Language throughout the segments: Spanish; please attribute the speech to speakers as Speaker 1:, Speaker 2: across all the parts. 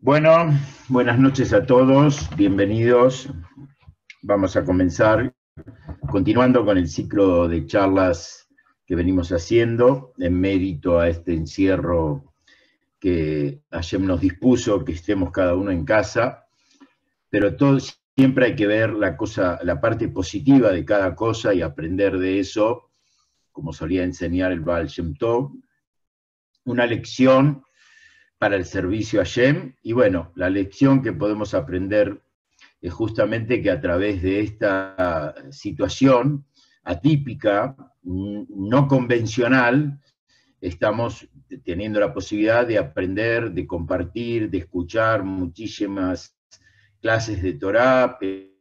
Speaker 1: Bueno, buenas noches a todos, bienvenidos. Vamos a comenzar continuando con el ciclo de charlas que venimos haciendo en mérito a este encierro que Hashem nos dispuso, que estemos cada uno en casa, pero siempre hay que ver la parte positiva de cada cosa y aprender de eso, como solía enseñar el Baal Shem Tov, una lección para el servicio a Hashem. Y bueno, la lección que podemos aprender es justamente que a través de esta situación atípica, no convencional, estamos teniendo la posibilidad de aprender, de compartir, de escuchar muchísimas clases de Torah,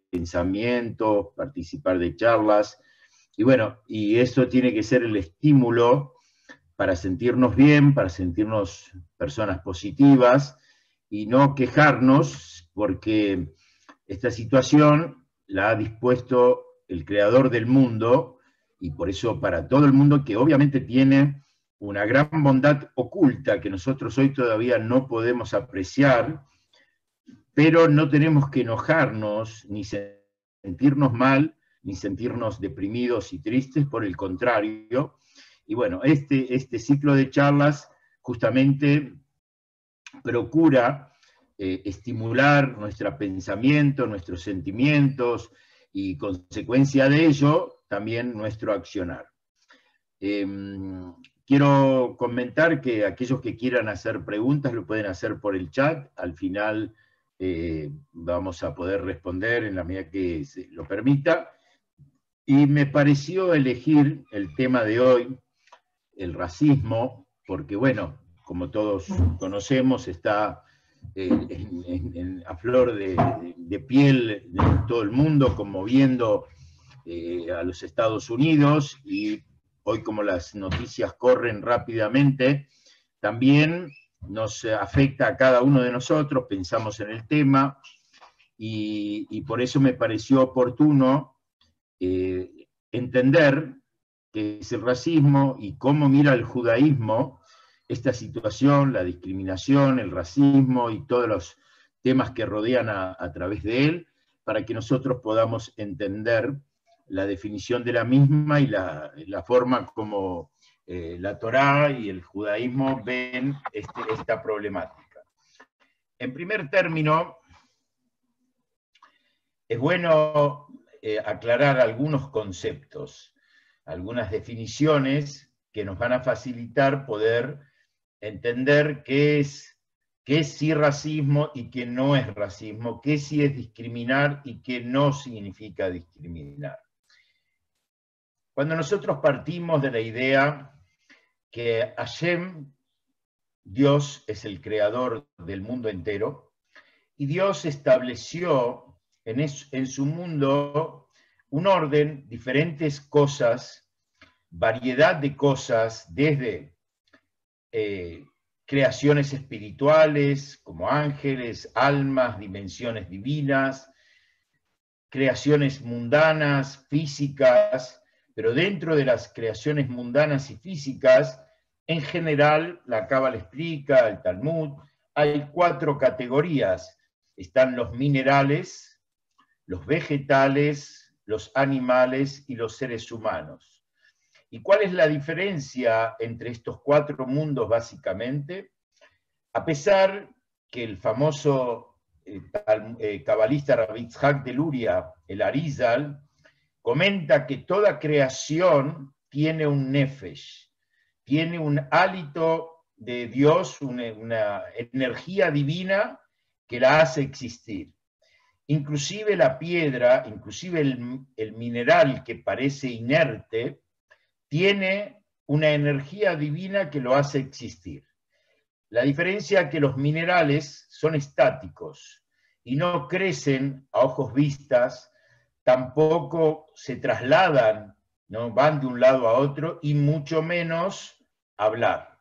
Speaker 1: pensamientos, participar de charlas. Y bueno, y eso tiene que ser el estímulo para sentirnos bien, para sentirnos personas positivas y no quejarnos, porque esta situación la ha dispuesto el creador del mundo, y por eso para todo el mundo, que obviamente tiene una gran bondad oculta que nosotros hoy todavía no podemos apreciar, pero no tenemos que enojarnos, ni sentirnos mal, ni sentirnos deprimidos y tristes, por el contrario. Y bueno, este ciclo de charlas justamente procura estimular nuestro pensamiento, nuestros sentimientos y, consecuencia de ello, también nuestro accionar. Quiero comentar que aquellos que quieran hacer preguntas lo pueden hacer por el chat. Al final vamos a poder responder en la medida que se lo permita. Y me pareció elegir el tema de hoy, el racismo, porque bueno, como todos conocemos, está a flor de piel de todo el mundo, conmoviendo a los Estados Unidos, y hoy, como las noticias corren rápidamente, también nos afecta a cada uno de nosotros, pensamos en el tema, y por eso me pareció oportuno entender qué es el racismo y cómo mira el judaísmo esta situación, la discriminación, el racismo y todos los temas que rodean a través de él, para que nosotros podamos entender la definición de la misma y la forma como la Torá y el judaísmo ven esta problemática. En primer término, es bueno aclarar algunos conceptos, algunas definiciones que nos van a facilitar poder entender qué es sí racismo y qué no es racismo, qué sí es discriminar y qué no significa discriminar. Cuando nosotros partimos de la idea que Hashem, Dios, es el creador del mundo entero, y Dios estableció en su mundo un orden, diferentes cosas, variedad de cosas, desde creaciones espirituales, como ángeles, almas, dimensiones divinas, creaciones mundanas, físicas, pero dentro de las creaciones mundanas y físicas, en general, la Cábala explica, el Talmud, hay 4 categorías. Están los minerales, los vegetales, los animales y los seres humanos. ¿Y cuál es la diferencia entre estos 4 mundos, básicamente? A pesar que el famoso cabalista Rabbi Yitzhak de Luria, el Arizal, comenta que toda creación tiene un nefesh, tiene un hálito de Dios, una energía divina que la hace existir. Inclusive la piedra, inclusive el mineral que parece inerte, tiene una energía divina que lo hace existir. La diferencia es que los minerales son estáticos y no crecen a ojos vistas, tampoco se trasladan, no van de un lado a otro, y mucho menos hablar.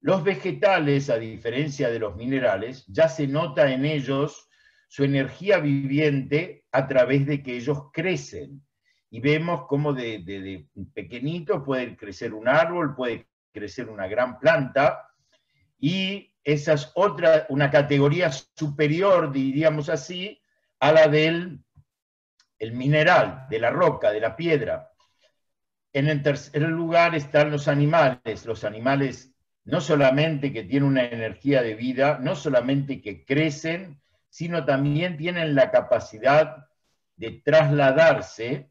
Speaker 1: Los vegetales, a diferencia de los minerales, ya se nota en ellos su energía viviente a través de que ellos crecen. Y vemos cómo de pequeñito puede crecer un árbol, puede crecer una gran planta, y esa es una categoría superior, diríamos así, a la del mineral, de la roca, de la piedra. En el tercer lugar están los animales no solamente que tienen una energía de vida, no solamente que crecen, sino también tienen la capacidad de trasladarse,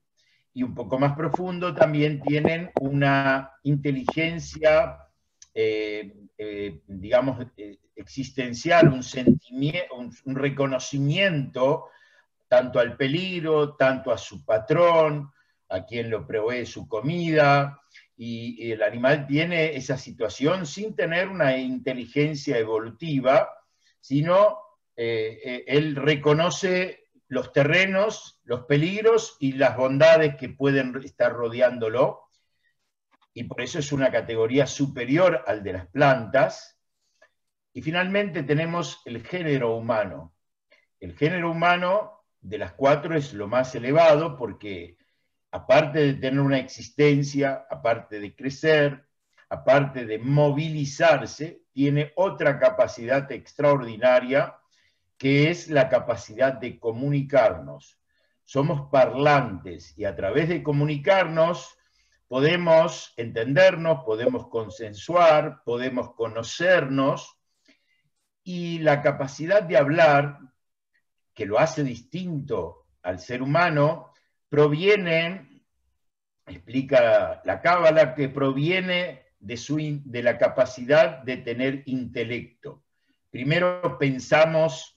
Speaker 1: y un poco más profundo también tienen una inteligencia, digamos, existencial, un sentimiento, un reconocimiento tanto al peligro, tanto a su patrón, a quien lo provee su comida, y el animal tiene esa situación sin tener una inteligencia evolutiva, sino él reconoce los terrenos, los peligros y las bondades que pueden estar rodeándolo, y por eso es una categoría superior al de las plantas. Y finalmente tenemos el género humano. El género humano de las cuatro es lo más elevado porque, aparte de tener una existencia, aparte de crecer, aparte de movilizarse, tiene otra capacidad extraordinaria, que es la capacidad de comunicarnos. Somos parlantes y a través de comunicarnos podemos entendernos, podemos consensuar, podemos conocernos, y la capacidad de hablar, que lo hace distinto al ser humano, proviene, explica la Cábala, que proviene de la capacidad de tener intelecto. Primero pensamos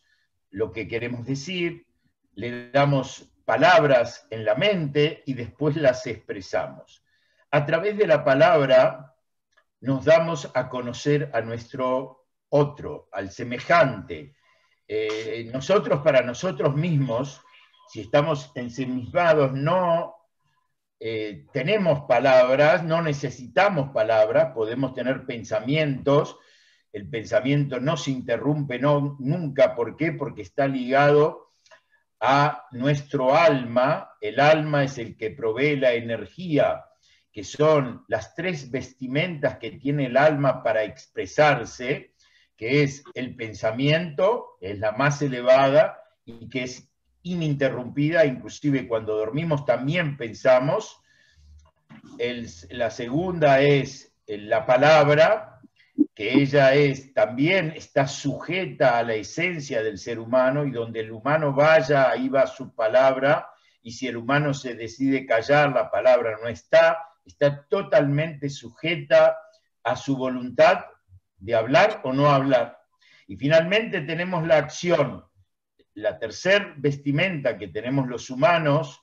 Speaker 1: lo que queremos decir, le damos palabras en la mente y después las expresamos. A través de la palabra nos damos a conocer a nuestro otro, al semejante. Nosotros para nosotros mismos, si estamos ensimismados, no tenemos palabras, no necesitamos palabras, podemos tener pensamientos, el pensamiento no se interrumpe nunca. ¿Por qué? Porque está ligado a nuestro alma. El alma es el que provee la energía, que son las tres vestimentas que tiene el alma para expresarse, que es el pensamiento, es la más elevada y que es ininterrumpida, inclusive cuando dormimos también pensamos. La segunda es la palabra, que ella también está sujeta a la esencia del ser humano, y donde el humano vaya, ahí va su palabra, y si el humano se decide callar, la palabra no está totalmente sujeta a su voluntad de hablar o no hablar. Y finalmente tenemos la acción, la tercer vestimenta que tenemos los humanos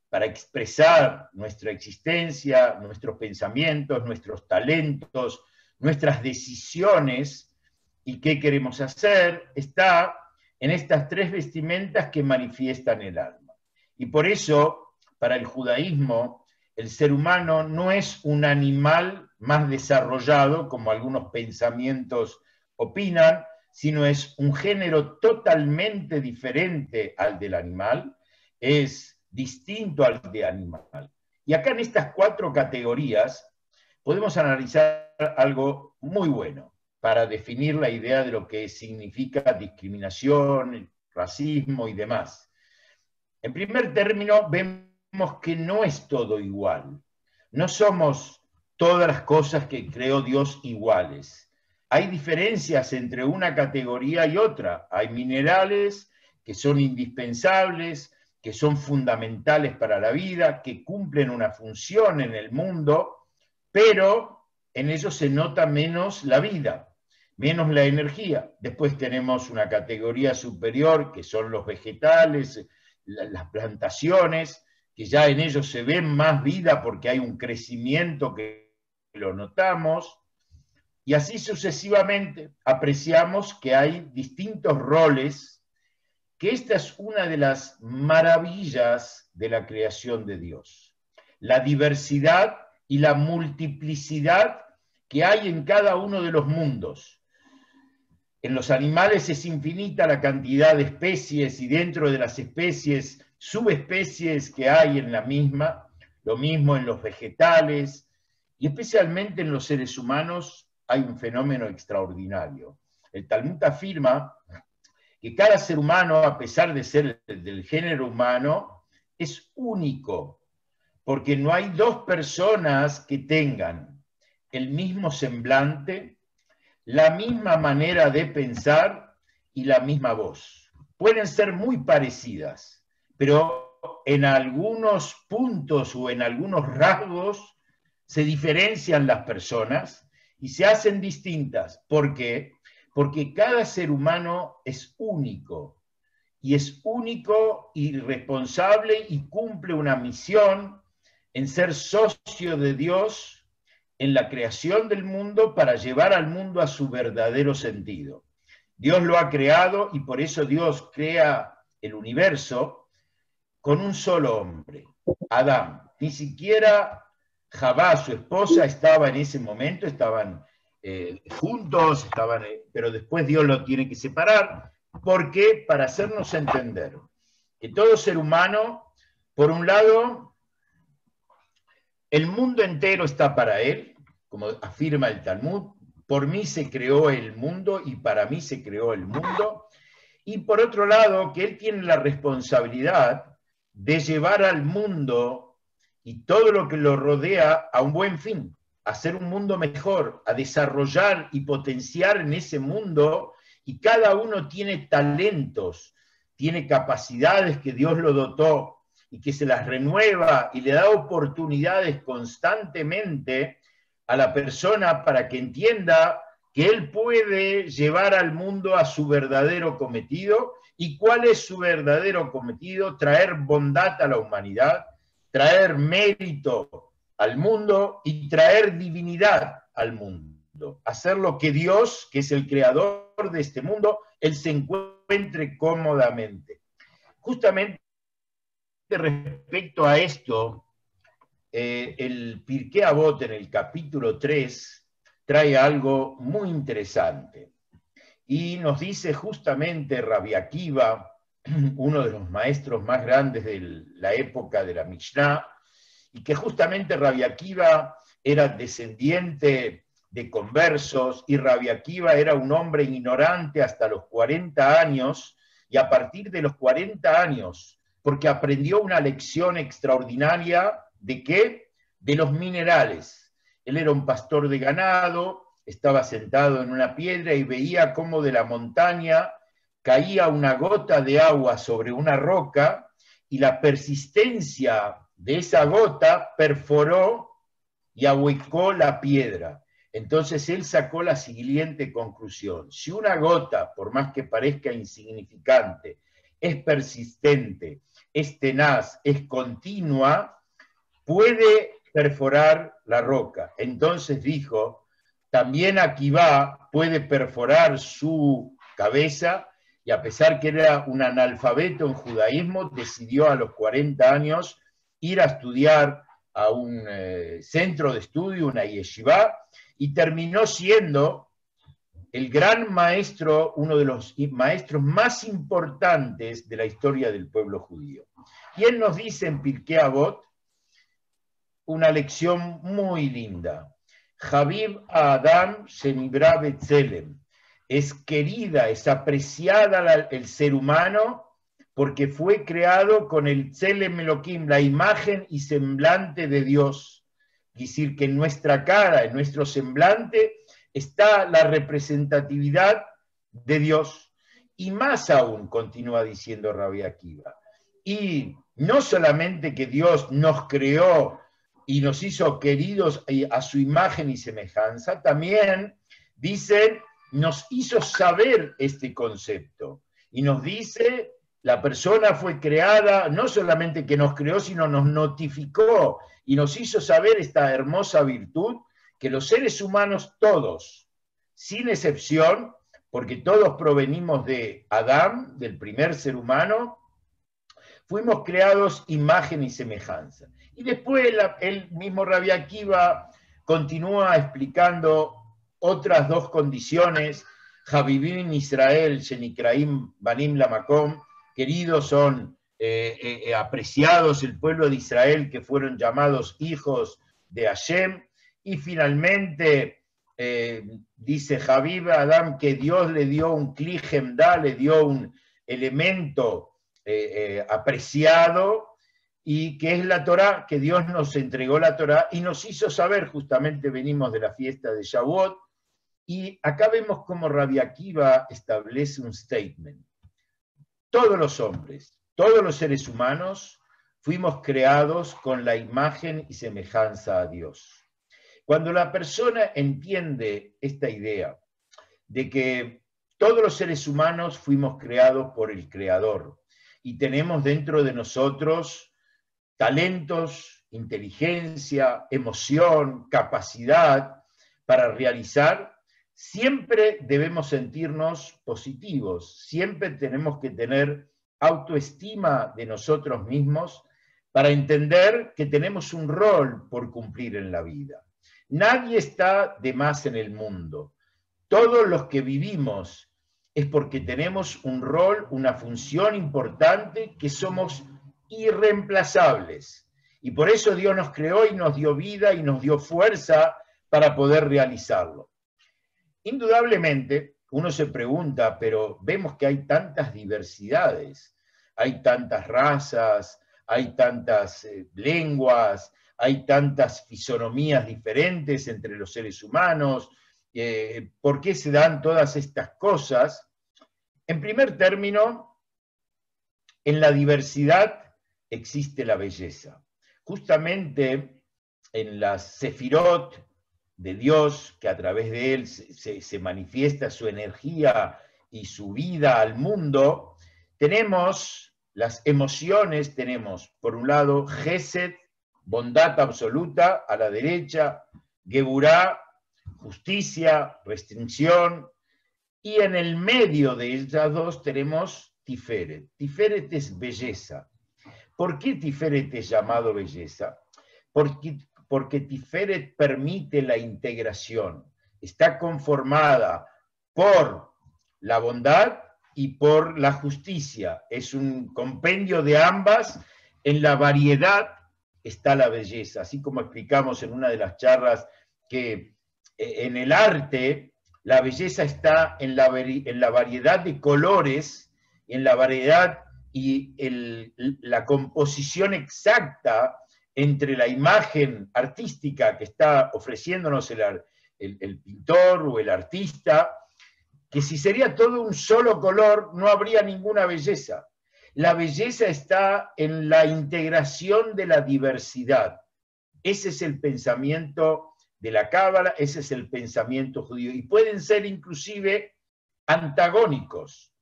Speaker 1: para expresar nuestra existencia, nuestros pensamientos, nuestros talentos, nuestras decisiones y qué queremos hacer, está en estas tres vestimentas que manifiestan el alma. Y por eso, para el judaísmo, el ser humano no es un animal más desarrollado, como algunos pensamientos opinan, sino es un género totalmente diferente al del animal, es distinto al de animal. Y acá en estas cuatro categorías podemos analizar algo muy bueno para definir la idea de lo que significa discriminación, racismo y demás. En primer término, vemos que no es todo igual. No somos todas las cosas que creó Dios iguales. Hay diferencias entre una categoría y otra. Hay minerales que son indispensables, que son fundamentales para la vida, que cumplen una función en el mundo, pero en ellos se nota menos la vida, menos la energía. Después tenemos una categoría superior, que son los vegetales, las plantaciones, que ya en ellos se ve más vida porque hay un crecimiento que lo notamos, y así sucesivamente apreciamos que hay distintos roles, que esta es una de las maravillas de la creación de Dios, la diversidad y la multiplicidad que hay en cada uno de los mundos. En los animales es infinita la cantidad de especies, y dentro de las especies, subespecies que hay en la misma, lo mismo en los vegetales, y especialmente en los seres humanos hay un fenómeno extraordinario. el Talmud afirma que cada ser humano, a pesar de ser del género humano, es único, porque no hay dos personas que tengan el mismo semblante, la misma manera de pensar y la misma voz. Pueden ser muy parecidas, pero en algunos puntos o en algunos rasgos se diferencian las personas y se hacen distintas. ¿Por qué? Porque cada ser humano es único y responsable y cumple una misión en ser socio de Dios en la creación del mundo para llevar al mundo a su verdadero sentido. Dios lo ha creado y por eso Dios crea el universo con un solo hombre, Adán. Ni siquiera Javá, su esposa, estaba en ese momento, estaban juntos, pero después Dios lo tiene que separar. ¿Por qué? Para hacernos entender que todo ser humano, por un lado, el mundo entero está para él, como afirma el Talmud, por mí se creó el mundo y para mí se creó el mundo, y por otro lado, que él tiene la responsabilidad de llevar al mundo y todo lo que lo rodea a un buen fin, a hacer un mundo mejor, a desarrollar y potenciar en ese mundo, y cada uno tiene talentos, tiene capacidades que Dios lo dotó y que se las renueva y le da oportunidades constantemente a la persona para que entienda que él puede llevar al mundo a su verdadero cometido. ¿Y cuál es su verdadero cometido? Traer bondad a la humanidad, traer mérito al mundo y traer divinidad al mundo. Hacer lo que Dios, que es el creador de este mundo, él se encuentre cómodamente. Justamente respecto a esto, el Pirkei Avot en el capítulo 3 trae algo muy interesante. Y nos dice justamente Rabbi Akiva, uno de los maestros más grandes de la época de la Mishnah, y que justamente Rabbi Akiva era descendiente de conversos, y Rabbi Akiva era un hombre ignorante hasta los 40 años, y a partir de los 40 años, porque aprendió una lección extraordinaria, ¿de qué? De los minerales. Él era un pastor de ganado, estaba sentado en una piedra y veía cómo de la montaña caía una gota de agua sobre una roca y la persistencia de esa gota perforó y ahuecó la piedra. Entonces él sacó la siguiente conclusión: si una gota, por más que parezca insignificante, es persistente, es tenaz, es continua, puede perforar la roca. Entonces dijo, también Akiva puede perforar su cabeza, y a pesar que era un analfabeto en judaísmo, decidió a los 40 años ir a estudiar a un centro de estudio, una yeshiva, y terminó siendo el gran maestro, uno de los maestros más importantes de la historia del pueblo judío. Y él nos dice en Pirkei Avot una lección muy linda. Habib Adam Shenibra Betzelem. Es querida, es apreciada el ser humano porque fue creado con el Tzelem Elohim, la imagen y semblante de Dios. Es decir, que en nuestra cara, en nuestro semblante, está la representatividad de Dios. Y más aún, continúa diciendo Rabbi Akiva, y no solamente que Dios nos creó y nos hizo queridos a su imagen y semejanza, también dice, nos hizo saber este concepto. Y nos dice, la persona fue creada, no solamente que nos creó, sino nos notificó y nos hizo saber esta hermosa virtud, que los seres humanos todos, sin excepción, porque todos provenimos de Adán, del primer ser humano, fuimos creados imagen y semejanza. Y después el mismo Rabbi Akiva continúa explicando otras dos condiciones. Habibim Israel, Shenikraim Banim Lamakom, queridos son apreciados el pueblo de Israel, que fueron llamados hijos de Hashem. Y finalmente dice Habib Adam que Dios le dio un kli gemda, le dio un elemento apreciado, y que es la Torá, que Dios nos entregó la Torá y nos hizo saber, justamente venimos de la fiesta de Shavuot, y acá vemos cómo Rabbi Akiva establece un statement. Todos los hombres, todos los seres humanos, fuimos creados con la imagen y semejanza a Dios. Cuando la persona entiende esta idea de que todos los seres humanos fuimos creados por el Creador y tenemos dentro de nosotros talentos, inteligencia, emoción, capacidad para realizar, siempre debemos sentirnos positivos, siempre tenemos que tener autoestima de nosotros mismos para entender que tenemos un rol por cumplir en la vida. Nadie está de más en el mundo. Todos los que vivimos es porque tenemos un rol, una función importante, que somos irreemplazables. Y por eso Dios nos creó y nos dio vida y nos dio fuerza para poder realizarlo. Indudablemente, uno se pregunta, pero vemos que hay tantas diversidades, hay tantas razas, hay tantas lenguas, hay tantas fisonomías diferentes entre los seres humanos, ¿por qué se dan todas estas cosas? En primer término, en la diversidad existe la belleza. Justamente en las sefirot de Dios, que a través de él se manifiesta su energía y su vida al mundo, tenemos las emociones, tenemos por un lado Gesed, bondad absoluta, a la derecha, Geburá, justicia, restricción, y en el medio de ellas dos tenemos Tiferet. Tiferet es belleza. ¿Por qué Tiferet es llamado belleza? Porque Tiferet permite la integración. Está conformada por la bondad y por la justicia. Es un compendio de ambas. En la variedad está la belleza. Así como explicamos en una de las charlas que en el arte la belleza está en la variedad de colores, en la variedad y la composición exacta entre la imagen artística que está ofreciéndonos el pintor o el artista, que si sería todo un solo color no habría ninguna belleza. La belleza está en la integración de la diversidad. Ese es el pensamiento de la Cábala, ese es el pensamiento judío. Y pueden ser inclusive antagónicos,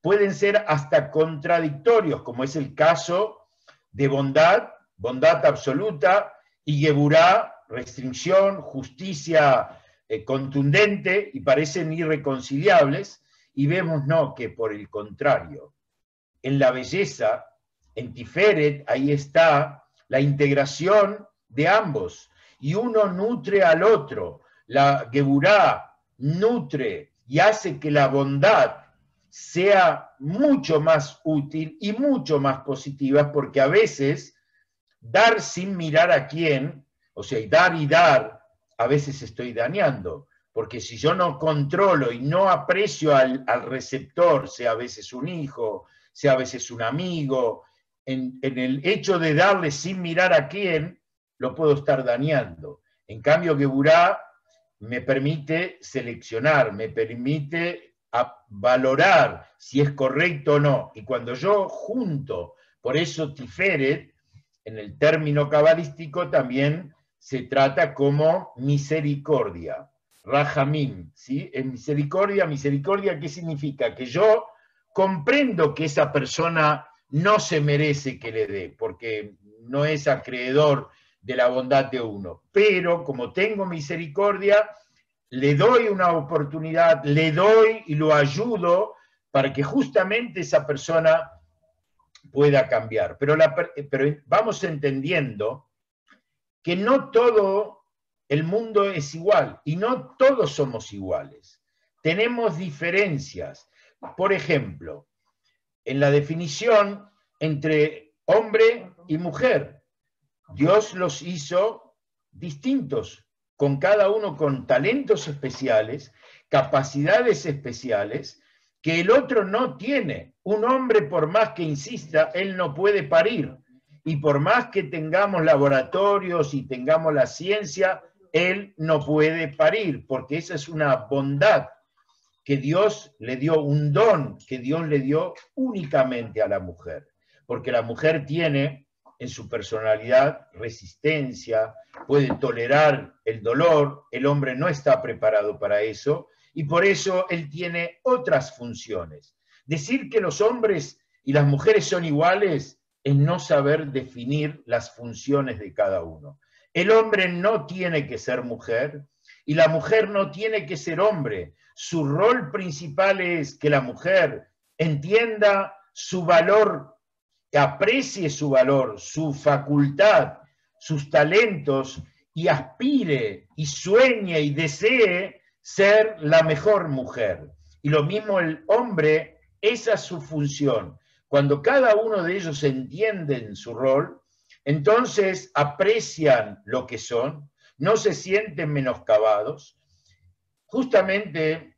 Speaker 1: pueden ser hasta contradictorios, como es el caso de bondad, bondad absoluta, y Geburá, restricción, justicia contundente, y parecen irreconciliables, y vemos no, que por el contrario, en la belleza, en Tiferet, ahí está la integración de ambos, y uno nutre al otro. La Geburá nutre y hace que la bondad sea mucho más útil y mucho más positiva, porque a veces dar sin mirar a quién, o sea, dar y dar, a veces estoy dañando, porque si yo no controlo y no aprecio al receptor, sea a veces un hijo, sea a veces un amigo, en el hecho de darle sin mirar a quién, lo puedo estar dañando. En cambio, Geburá me permite seleccionar, me permite valorar si es correcto o no. Y cuando yo junto, por eso Tiferet, en el término cabalístico también se trata como misericordia, Rahamim, ¿sí? En misericordia, misericordia, ¿qué significa? Que yo comprendo que esa persona no se merece que le dé, porque no es acreedor de la bondad de uno, pero como tengo misericordia, le doy una oportunidad, le doy y lo ayudo para que justamente esa persona pueda cambiar. Pero vamos entendiendo que no todo el mundo es igual y no todos somos iguales. Tenemos diferencias. Por ejemplo, en la definición entre hombre y mujer, Dios los hizo distintos, con cada uno con talentos especiales, capacidades especiales, que el otro no tiene. Un hombre, por más que insista, él no puede parir. Y por más que tengamos laboratorios y tengamos la ciencia, él no puede parir, porque esa es una bondad que Dios le dio, un don que Dios le dio únicamente a la mujer. Porque la mujer tiene en su personalidad resistencia, puede tolerar el dolor, el hombre no está preparado para eso, y por eso él tiene otras funciones. Decir que los hombres y las mujeres son iguales es no saber definir las funciones de cada uno. El hombre no tiene que ser mujer y la mujer no tiene que ser hombre. Su rol principal es que la mujer entienda su valor, aprecie su valor, su facultad, sus talentos y aspire y sueñe y desee ser la mejor mujer. Y lo mismo el hombre, esa es su función. Cuando cada uno de ellos entiende su rol, entonces aprecian lo que son, no se sienten menoscabados. Justamente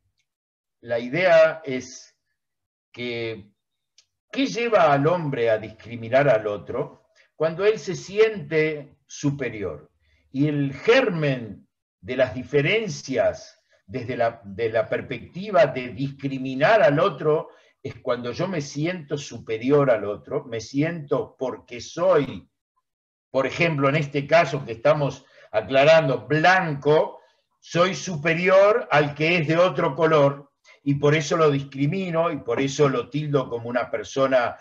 Speaker 1: la idea es que ¿qué lleva al hombre a discriminar al otro? Cuando él se siente superior. Y el germen de las diferencias desde la perspectiva de discriminar al otro es cuando yo me siento superior al otro, me siento porque soy, por ejemplo, en este caso que estamos aclarando, blanco, soy superior al que es de otro color, y por eso lo discrimino, y por eso lo tildo como una persona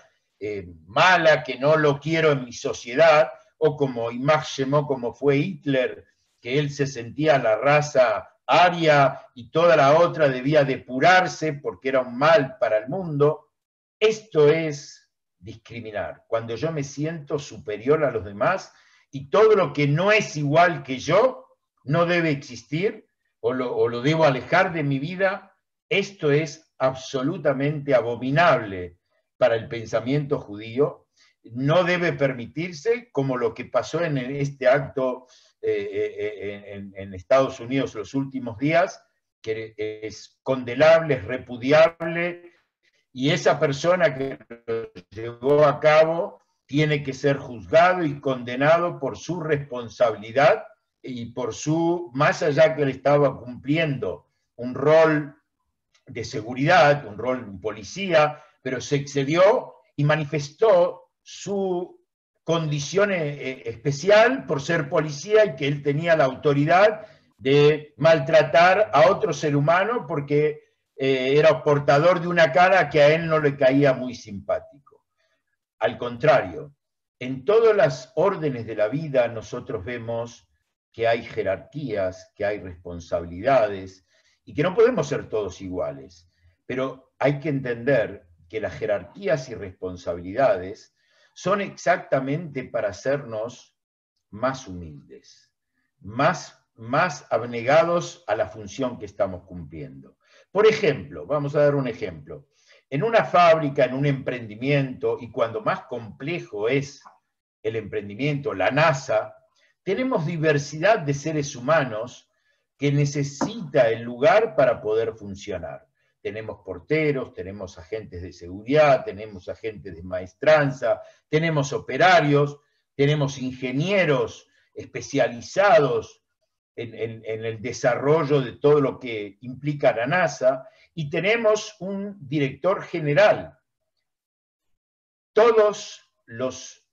Speaker 1: mala, que no lo quiero en mi sociedad, o como Imagemo, como fue Hitler, que él se sentía la raza aria y toda la otra debía depurarse porque era un mal para el mundo. Esto es discriminar, cuando yo me siento superior a los demás y todo lo que no es igual que yo no debe existir o lo debo alejar de mi vida. Esto es absolutamente abominable para el pensamiento judío, no debe permitirse, como lo que pasó en este acto en Estados Unidos los últimos días, que es condenable, es repudiable, y esa persona que lo llevó a cabo tiene que ser juzgado y condenado por su responsabilidad y por su, más allá que él estaba cumpliendo un rol de seguridad, un rol de policía, pero se excedió y manifestó su condición especial por ser policía y que él tenía la autoridad de maltratar a otro ser humano porque era portador de una cara que a él no le caía muy simpático. Al contrario, en todas las órdenes de la vida nosotros vemos que hay jerarquías, que hay responsabilidades y que no podemos ser todos iguales, pero hay que entender que las jerarquías y responsabilidades son exactamente para hacernos más humildes, más abnegados a la función que estamos cumpliendo. Por ejemplo, vamos a dar un ejemplo. En una fábrica, en un emprendimiento, y cuando más complejo es el emprendimiento, la NASA, tenemos diversidad de seres humanos que necesita el lugar para poder funcionar. Tenemos porteros, tenemos agentes de seguridad, tenemos agentes de maestranza, tenemos operarios, tenemos ingenieros especializados en el desarrollo de todo lo que implica la NASA, y tenemos un director general. Todos los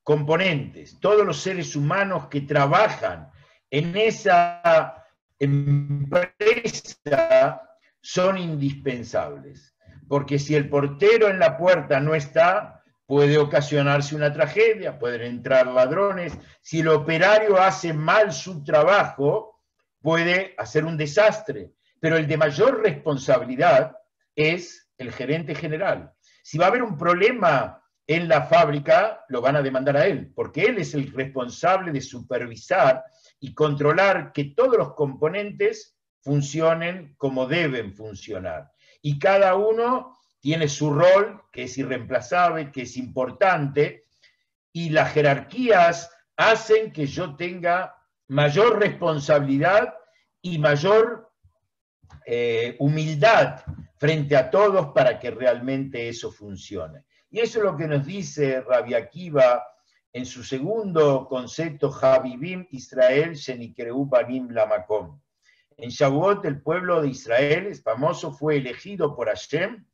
Speaker 1: componentes, todos los seres humanos que trabajan en esa empresa son indispensables, porque si el portero en la puerta no está, puede ocasionarse una tragedia, pueden entrar ladrones. Si el operario hace mal su trabajo, puede hacer un desastre, pero el de mayor responsabilidad es el gerente general. Si va a haber un problema en la fábrica, lo van a demandar a él, porque él es el responsable de supervisar y controlar que todos los componentes funcionen como deben funcionar. Y cada uno tiene su rol, que es irreemplazable, que es importante, y las jerarquías hacen que yo tenga mayor responsabilidad y mayor humildad frente a todos para que realmente eso funcione. Y eso es lo que nos dice Rabbi Akiva en su segundo concepto, Habibim Israel Shenikreu Banim Lamakom. En Shavuot el pueblo de Israel, es famoso, fue elegido por Hashem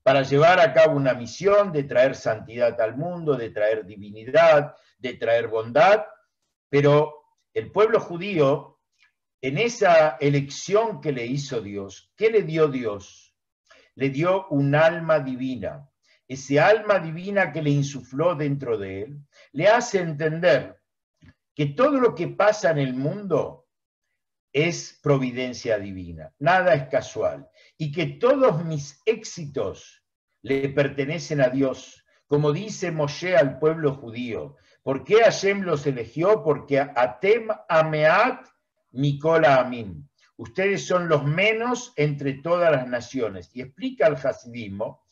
Speaker 1: para llevar a cabo una misión de traer santidad al mundo, de traer divinidad, de traer bondad, pero el pueblo judío, en esa elección que le hizo Dios, ¿qué le dio Dios? Le dio un alma divina. Ese alma divina que le insufló dentro de él, le hace entender que todo lo que pasa en el mundo es providencia divina, nada es casual, y que todos mis éxitos le pertenecen a Dios, como dice Moshe al pueblo judío. ¿Por qué Hashem los eligió? Porque Atem Ameat Mikola Amin. Ustedes son los menos entre todas las naciones. Y explica el hasidismo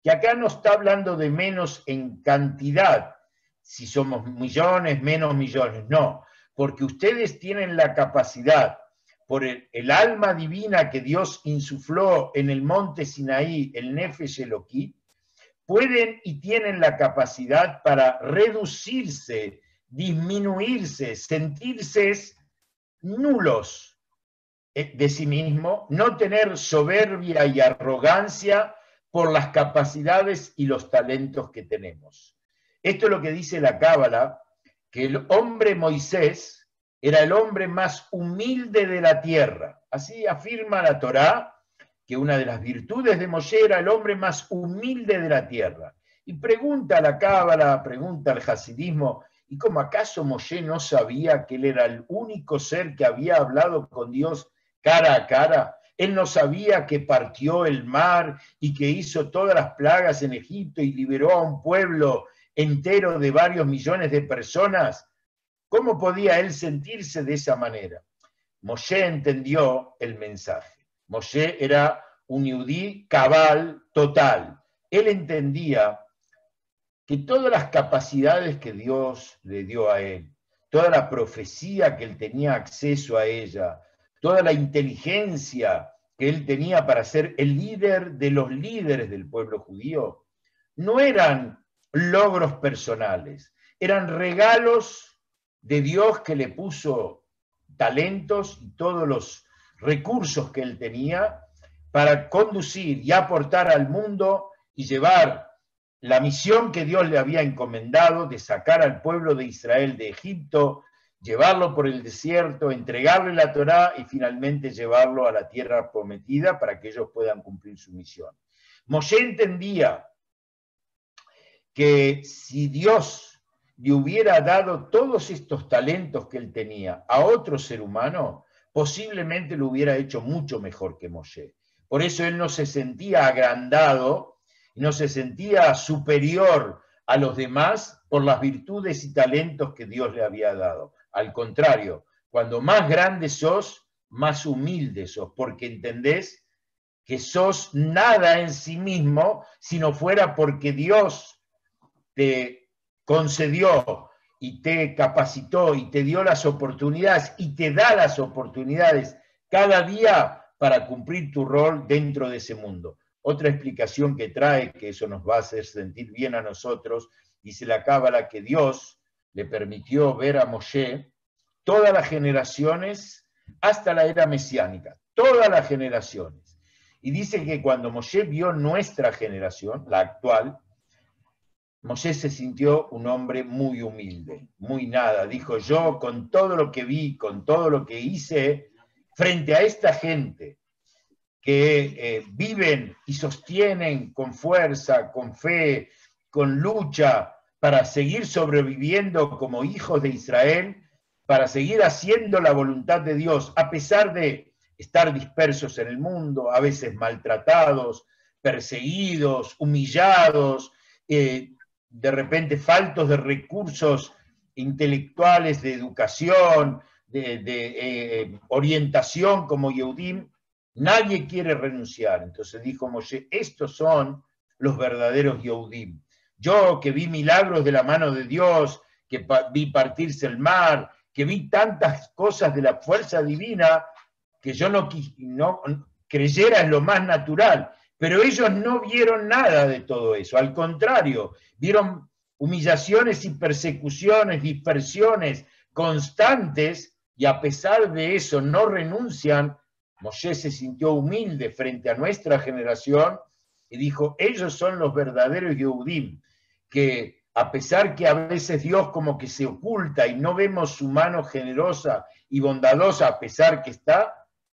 Speaker 1: que acá no está hablando de menos en cantidad, si somos millones, menos millones, no, porque ustedes tienen la capacidad, por el alma divina que Dios insufló en el monte Sinaí, el Nefesh Elokí, pueden y tienen la capacidad para reducirse, disminuirse, sentirse nulos de sí mismo, no tener soberbia y arrogancia por las capacidades y los talentos que tenemos. Esto es lo que dice la Cábala, que el hombre Moisés era el hombre más humilde de la tierra. Así afirma la Torá, que una de las virtudes de Moshe era el hombre más humilde de la tierra. Y pregunta la Cábala, pregunta el hasidismo, ¿y cómo acaso Moshe no sabía que él era el único ser que había hablado con Dios cara a cara? Él no sabía que partió el mar y que hizo todas las plagas en Egipto y liberó a un pueblo entero de varios millones de personas. ¿Cómo podía él sentirse de esa manera? Moshe entendió el mensaje. Moshe era un yudí cabal total. Él entendía que todas las capacidades que Dios le dio a él, toda la profecía que él tenía acceso a ella, toda la inteligencia que él tenía para ser el líder de los líderes del pueblo judío, no eran logros personales, eran regalos de Dios que le puso talentos y todos los recursos que él tenía para conducir y aportar al mundo y llevar la misión que Dios le había encomendado de sacar al pueblo de Israel de Egipto, llevarlo por el desierto, entregarle la Torá y finalmente llevarlo a la tierra prometida para que ellos puedan cumplir su misión. Moshe entendía que si Dios le hubiera dado todos estos talentos que él tenía a otro ser humano, posiblemente lo hubiera hecho mucho mejor que Moshe. Por eso él no se sentía agrandado, no se sentía superior a los demás por las virtudes y talentos que Dios le había dado. Al contrario, cuando más grande sos, más humilde sos, porque entendés que sos nada en sí mismo, si no fuera porque Dios te concedió y te capacitó y te dio las oportunidades y te da las oportunidades cada día para cumplir tu rol dentro de ese mundo. Otra explicación que trae, que eso nos va a hacer sentir bien a nosotros, dice la Cábala que Dios le permitió ver a Moshe todas las generaciones hasta la era mesiánica, todas las generaciones. Y dice que cuando Moshe vio nuestra generación, la actual, Moshe se sintió un hombre muy humilde, muy nada. Dijo, yo con todo lo que vi, con todo lo que hice, frente a esta gente que viven y sostienen con fuerza, con fe, con lucha, para seguir sobreviviendo como hijos de Israel, para seguir haciendo la voluntad de Dios, a pesar de estar dispersos en el mundo, a veces maltratados, perseguidos, humillados, de repente faltos de recursos intelectuales, de educación, de orientación como Yehudim, nadie quiere renunciar. Entonces dijo Moshe, estos son los verdaderos Yehudim. Yo que vi milagros de la mano de Dios, que vi partirse el mar, que vi tantas cosas de la fuerza divina que yo no creyera en lo más natural. Pero ellos no vieron nada de todo eso, al contrario, vieron humillaciones y persecuciones, dispersiones constantes, y a pesar de eso no renuncian. Moshe se sintió humilde frente a nuestra generación y dijo, ellos son los verdaderos Yehudim, que a pesar que a veces Dios como que se oculta y no vemos su mano generosa y bondadosa, a pesar que está,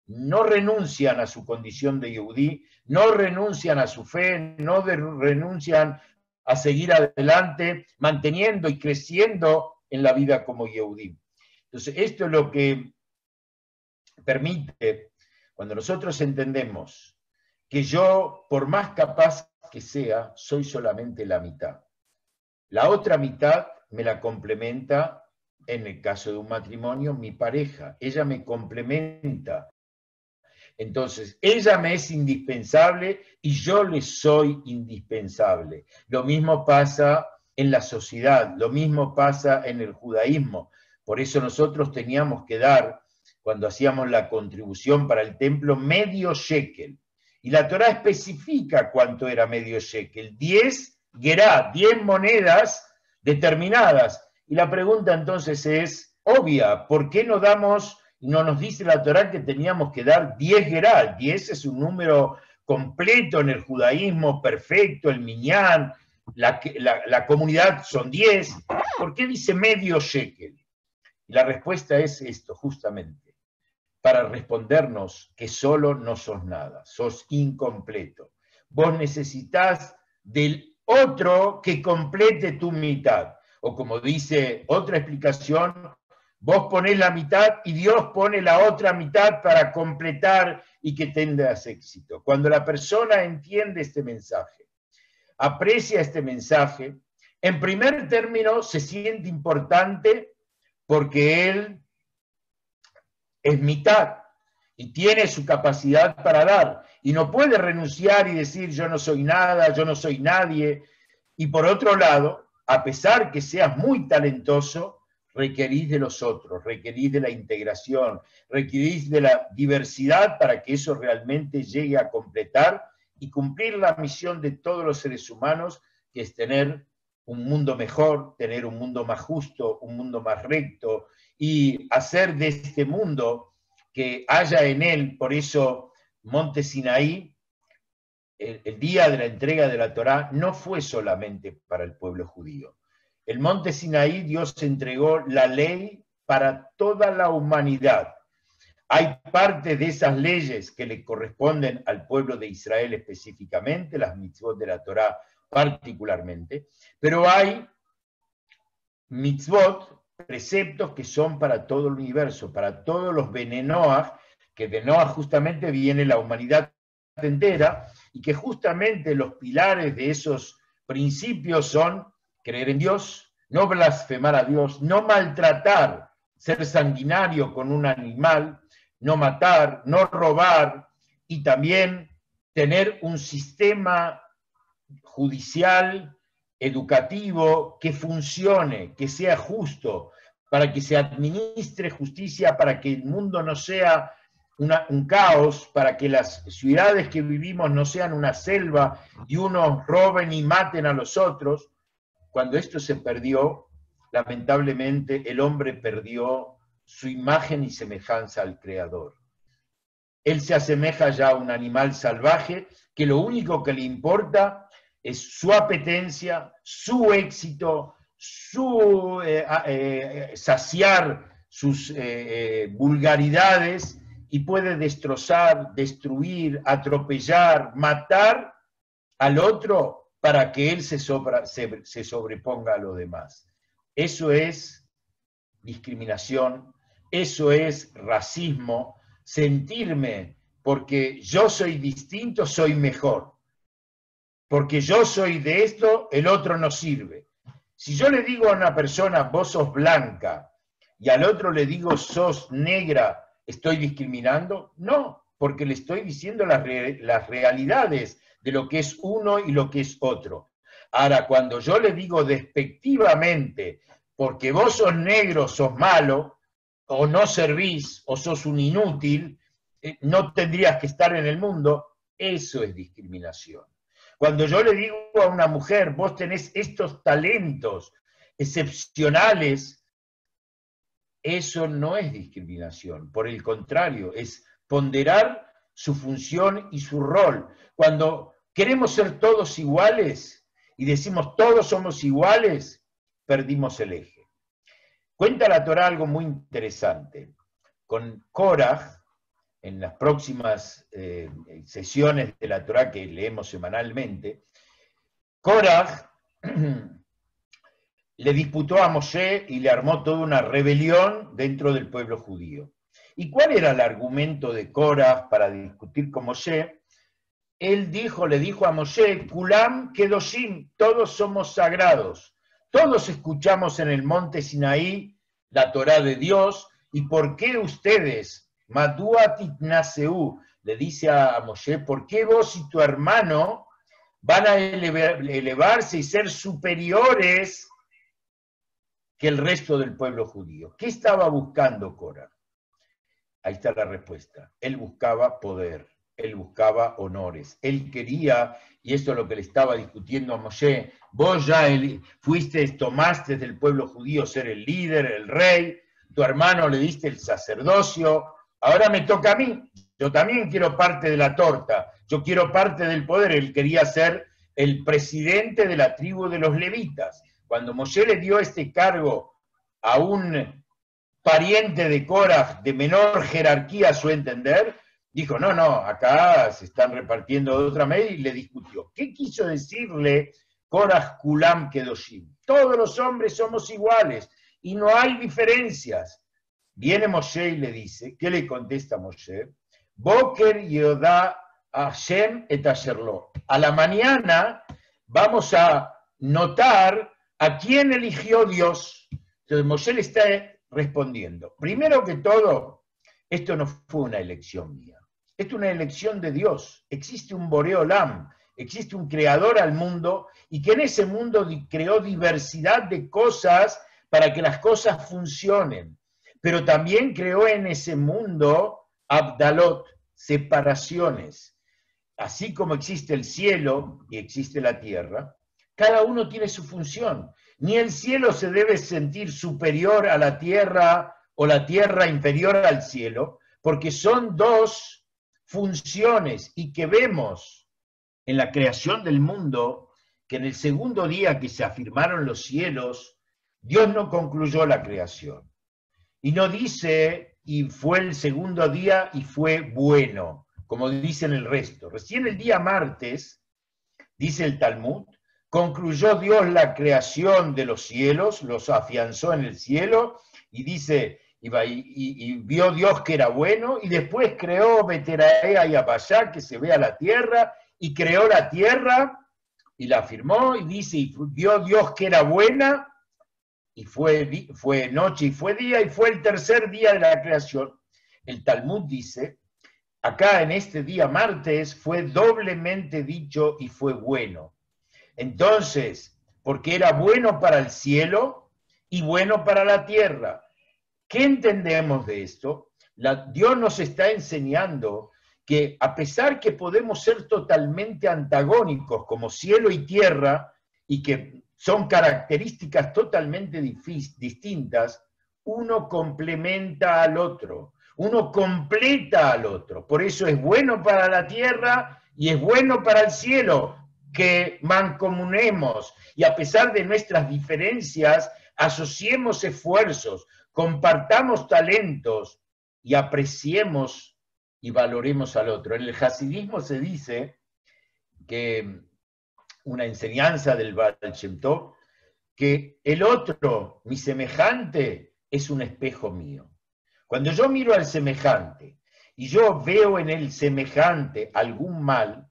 Speaker 1: no renuncian a su condición de Yehudí, no renuncian a su fe, no renuncian a seguir adelante, manteniendo y creciendo en la vida como Yehudí. Entonces, esto es lo que permite, cuando nosotros entendemos que yo, por más capaz que sea, soy solamente la mitad. La otra mitad me la complementa, en el caso de un matrimonio, mi pareja. Ella me complementa. Entonces, ella me es indispensable y yo le soy indispensable. Lo mismo pasa en la sociedad, lo mismo pasa en el judaísmo. Por eso nosotros teníamos que dar, cuando hacíamos la contribución para el templo, medio shekel. Y la Torá especifica cuánto era medio shekel. 10 gerá, 10 monedas determinadas. Y la pregunta entonces es obvia, ¿por qué no damos, no nos dice la Torá que teníamos que dar 10 gerá? 10 es un número completo en el judaísmo, perfecto, el minyan, la comunidad son 10. ¿Por qué dice medio shekel? Y la respuesta es esto, justamente, para respondernos que solo no sos nada, sos incompleto. Vos necesitás del otro que complete tu mitad. O como dice otra explicación, vos ponés la mitad y Dios pone la otra mitad para completar y que tengas éxito. Cuando la persona entiende este mensaje, aprecia este mensaje, en primer término se siente importante porque él es mitad y tiene su capacidad para dar y no puede renunciar y decir yo no soy nada, yo no soy nadie. Y por otro lado, a pesar que seas muy talentoso, requerís de los otros, requerís de la integración, requerís de la diversidad para que eso realmente llegue a completar y cumplir la misión de todos los seres humanos, que es tener un mundo mejor, tener un mundo más justo, un mundo más recto, y hacer de este mundo que haya en él. Por eso Monte Sinaí, el día de la entrega de la Torá, no fue solamente para el pueblo judío. El Monte Sinaí, Dios entregó la ley para toda la humanidad. Hay parte de esas leyes que le corresponden al pueblo de Israel específicamente, las mitzvot de la Torá particularmente, pero hay mitzvot, preceptos que son para todo el universo, para todos los Bene Noach, que de Noach justamente viene la humanidad entera, y que justamente los pilares de esos principios son creer en Dios, no blasfemar a Dios, no maltratar, ser sanguinario con un animal, no matar, no robar, y también tener un sistema judicial, educativo, que funcione, que sea justo, para que se administre justicia, para que el mundo no sea un caos, para que las ciudades que vivimos no sean una selva y unos roben y maten a los otros. Cuando esto se perdió, lamentablemente el hombre perdió su imagen y semejanza al Creador. Él se asemeja ya a un animal salvaje que lo único que le importa es su apetencia, su éxito, su saciar sus vulgaridades, y puede destrozar, destruir, atropellar, matar al otro para que él se sobreponga a los demás. Eso es discriminación, eso es racismo, sentirme porque yo soy distinto, soy mejor. Porque yo soy de esto, el otro no sirve. Si yo le digo a una persona, vos sos blanca, y al otro le digo, sos negra, ¿estoy discriminando? No, porque le estoy diciendo las realidades de lo que es uno y lo que es otro. Ahora, cuando yo le digo despectivamente, porque vos sos negro, sos malo, o no servís, o sos un inútil, no tendrías que estar en el mundo, eso es discriminación. Cuando yo le digo a una mujer, vos tenés estos talentos excepcionales, eso no es discriminación, por el contrario, es ponderar su función y su rol. Cuando queremos ser todos iguales y decimos todos somos iguales, perdimos el eje. Cuenta la Torá algo muy interesante. Con Koraj, en las próximas sesiones de la Torá que leemos semanalmente, Koraj le disputó a Moshe y le armó toda una rebelión dentro del pueblo judío. ¿Y cuál era el argumento de Koraj para discutir con Moshe? Él le dijo a Moshe, Kulam Kedoshim, todos somos sagrados, todos escuchamos en el monte Sinaí la Torá de Dios, ¿y por qué ustedes, Madua Titnaseu, le dice a Moshe, ¿por qué vos y tu hermano van a elevarse y ser superiores que el resto del pueblo judío? ¿Qué estaba buscando Koraj? Ahí está la respuesta. Él buscaba poder, él buscaba honores, él quería, y esto es lo que le estaba discutiendo a Moshe, vos ya tomaste del pueblo judío ser el líder, el rey, tu hermano le diste el sacerdocio, ahora me toca a mí, yo también quiero parte de la torta, yo quiero parte del poder. Él quería ser el presidente de la tribu de los levitas. Cuando Moshe le dio este cargo a un pariente de Koraj de menor jerarquía a su entender, dijo, no, acá se están repartiendo de otra manera, y le discutió. ¿Qué quiso decirle Koraj Kulam Kedoshim? Todos los hombres somos iguales y no hay diferencias. Viene Moshe y le dice, ¿qué le contesta Moshe? Boker Yodá Hashem et Asherlo. A la mañana vamos a notar a quién eligió Dios. Entonces Moshe le está respondiendo, primero que todo, esto no fue una elección mía, esto es una elección de Dios. Existe un Boré Olam, existe un creador al mundo, y que en ese mundo creó diversidad de cosas para que las cosas funcionen, pero también creó en ese mundo Abdalot, separaciones. Así como existe el cielo y existe la tierra, cada uno tiene su función. Ni el cielo se debe sentir superior a la tierra o la tierra inferior al cielo, porque son dos funciones, y que vemos en la creación del mundo que en el segundo día que se afirmaron los cielos, Dios no concluyó la creación. Y no dice, y fue el segundo día y fue bueno, como dicen el resto. Recién el día martes, dice el Talmud, concluyó Dios la creación de los cielos, los afianzó en el cielo, y dice, y vio Dios que era bueno, y después creó Beteraea y Apayá, que se ve a la tierra, y creó la tierra, y la afirmó, y dice, y vio Dios que era buena, y fue noche y fue día, y fue el tercer día de la creación. El Talmud dice, acá en este día martes fue doblemente dicho y fue bueno. Entonces, porque era bueno para el cielo y bueno para la tierra. ¿Qué entendemos de esto? Dios nos está enseñando que a pesar que podemos ser totalmente antagónicos como cielo y tierra, y que son características totalmente distintas, uno complementa al otro, uno completa al otro. Por eso es bueno para la tierra y es bueno para el cielo, que mancomunemos, y a pesar de nuestras diferencias, asociemos esfuerzos, compartamos talentos y apreciemos y valoremos al otro. En el hasidismo se dice que una enseñanza del Baal Shem Tov, que el otro, mi semejante, es un espejo mío. Cuando yo miro al semejante y yo veo en el semejante algún mal,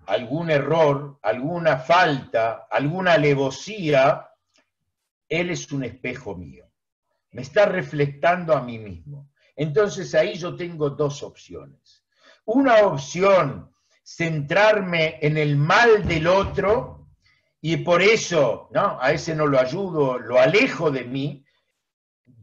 Speaker 1: algún error, alguna falta, alguna alevosía, él es un espejo mío. Me está reflectando a mí mismo. Entonces ahí yo tengo dos opciones. Una opción, centrarme en el mal del otro, y por eso, ¿no?, a ese no lo ayudo, lo alejo de mí.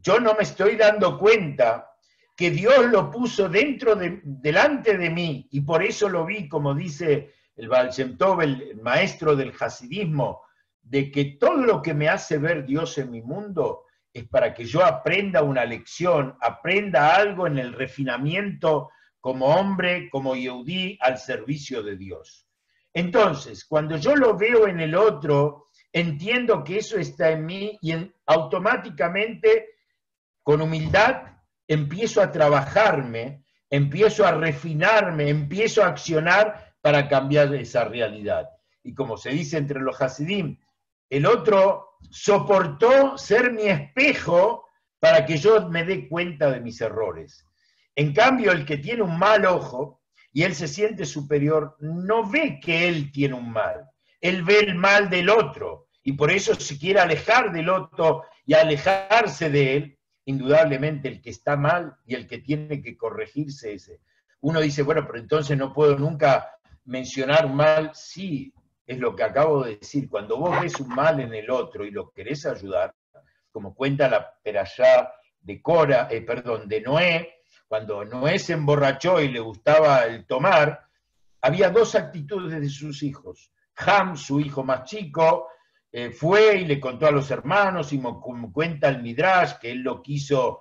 Speaker 1: yo no me estoy dando cuenta que Dios lo puso delante de mí, y por eso lo vi, como dice el Baal Shem Tov, el maestro del hasidismo, de que todo lo que me hace ver Dios en mi mundo es para que yo aprenda una lección, aprenda algo en el refinamiento como hombre, como Yehudí, al servicio de Dios. Entonces, cuando yo lo veo en el otro, entiendo que eso está en mí y automáticamente, con humildad, empiezo a trabajarme, empiezo a refinarme, empiezo a accionar para cambiar esa realidad. Y como se dice entre los hasidim, el otro soportó ser mi espejo para que yo me dé cuenta de mis errores. En cambio, el que tiene un mal ojo y él se siente superior, no ve que él tiene un mal. Él ve el mal del otro y por eso se quiere alejar del otro y alejarse de él. Indudablemente el que está mal y el que tiene que corregirse ese. Uno dice, bueno, pero entonces no puedo nunca mencionar un mal. Sí, es lo que acabo de decir. Cuando vos ves un mal en el otro y lo querés ayudar, como cuenta la perashá de Noé, cuando Noé se emborrachó y le gustaba el tomar, había dos actitudes de sus hijos. Ham, su hijo más chico, fue y le contó a los hermanos, y como cuenta el Midrash, que él lo quiso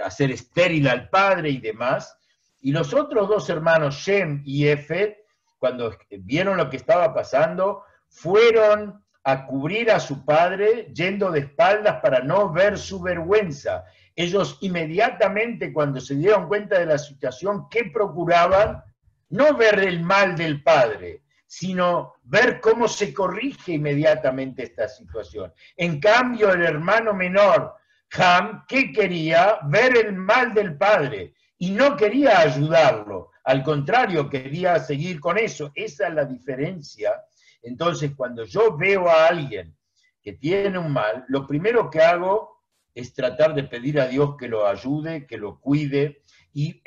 Speaker 1: hacer estéril al padre y demás. Y los otros dos hermanos, Shem y Efet, cuando vieron lo que estaba pasando, fueron a cubrir a su padre yendo de espaldas para no ver su vergüenza. Ellos inmediatamente, cuando se dieron cuenta de la situación, ¿qué procuraban? No ver el mal del padre, sino ver cómo se corrige inmediatamente esta situación. En cambio, el hermano menor, Ham, ¿qué quería? Ver el mal del padre y no quería ayudarlo. Al contrario, quería seguir con eso. Esa es la diferencia. Entonces, cuando yo veo a alguien que tiene un mal, lo primero que hago es tratar de pedir a Dios que lo ayude, que lo cuide. Y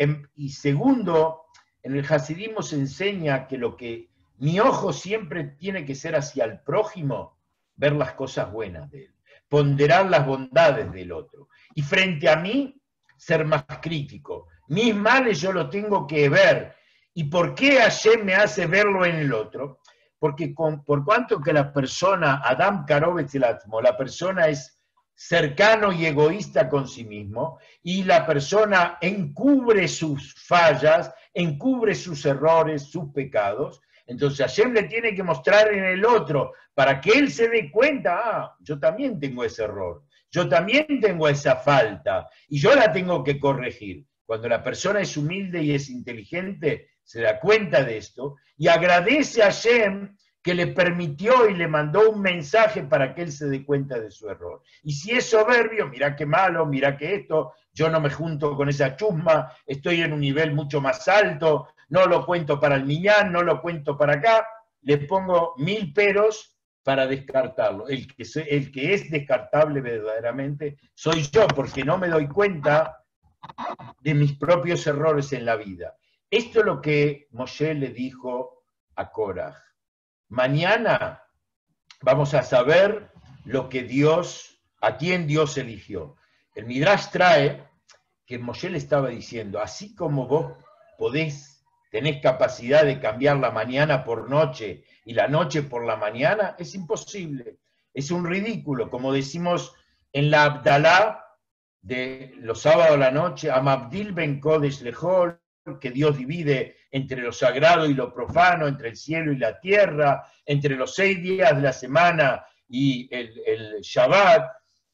Speaker 1: segundo, en el hasidismo se enseña que mi ojo siempre tiene que ser hacia el prójimo, ver las cosas buenas de él, ponderar las bondades del otro. Y frente a mí, ser más crítico. Mis males yo lo tengo que ver. ¿Y por qué Hashem me hace verlo en el otro? Porque por cuanto que la persona, Adam Karovetz el Atmo, la persona es cercano y egoísta con sí mismo, y la persona encubre sus fallas, encubre sus errores, sus pecados, entonces Hashem le tiene que mostrar en el otro, para que él se dé cuenta, yo también tengo ese error, yo también tengo esa falta, y yo la tengo que corregir. Cuando la persona es humilde y es inteligente, se da cuenta de esto, y agradece a Hashem que le permitió y le mandó un mensaje para que él se dé cuenta de su error. Y si es soberbio, mira qué malo, mira que esto, yo no me junto con esa chusma, estoy en un nivel mucho más alto, no lo cuento para el miñán, no lo cuento para acá, le pongo 1000 peros para descartarlo. El que es descartable verdaderamente soy yo, porque no me doy cuenta de mis propios errores en la vida. Esto es lo que Moshe le dijo a Korah. Mañana vamos a saber a quién Dios eligió. El Midrash trae que Moshe le estaba diciendo, así como vos tenés capacidad de cambiar la mañana por noche y la noche por la mañana, es imposible, es un ridículo. Como decimos en la Abdalá de los sábados a la noche, Amabdil ben Kodesh lejol, que Dios divide entre lo sagrado y lo profano, entre el cielo y la tierra, entre los 6 días de la semana y el Shabbat,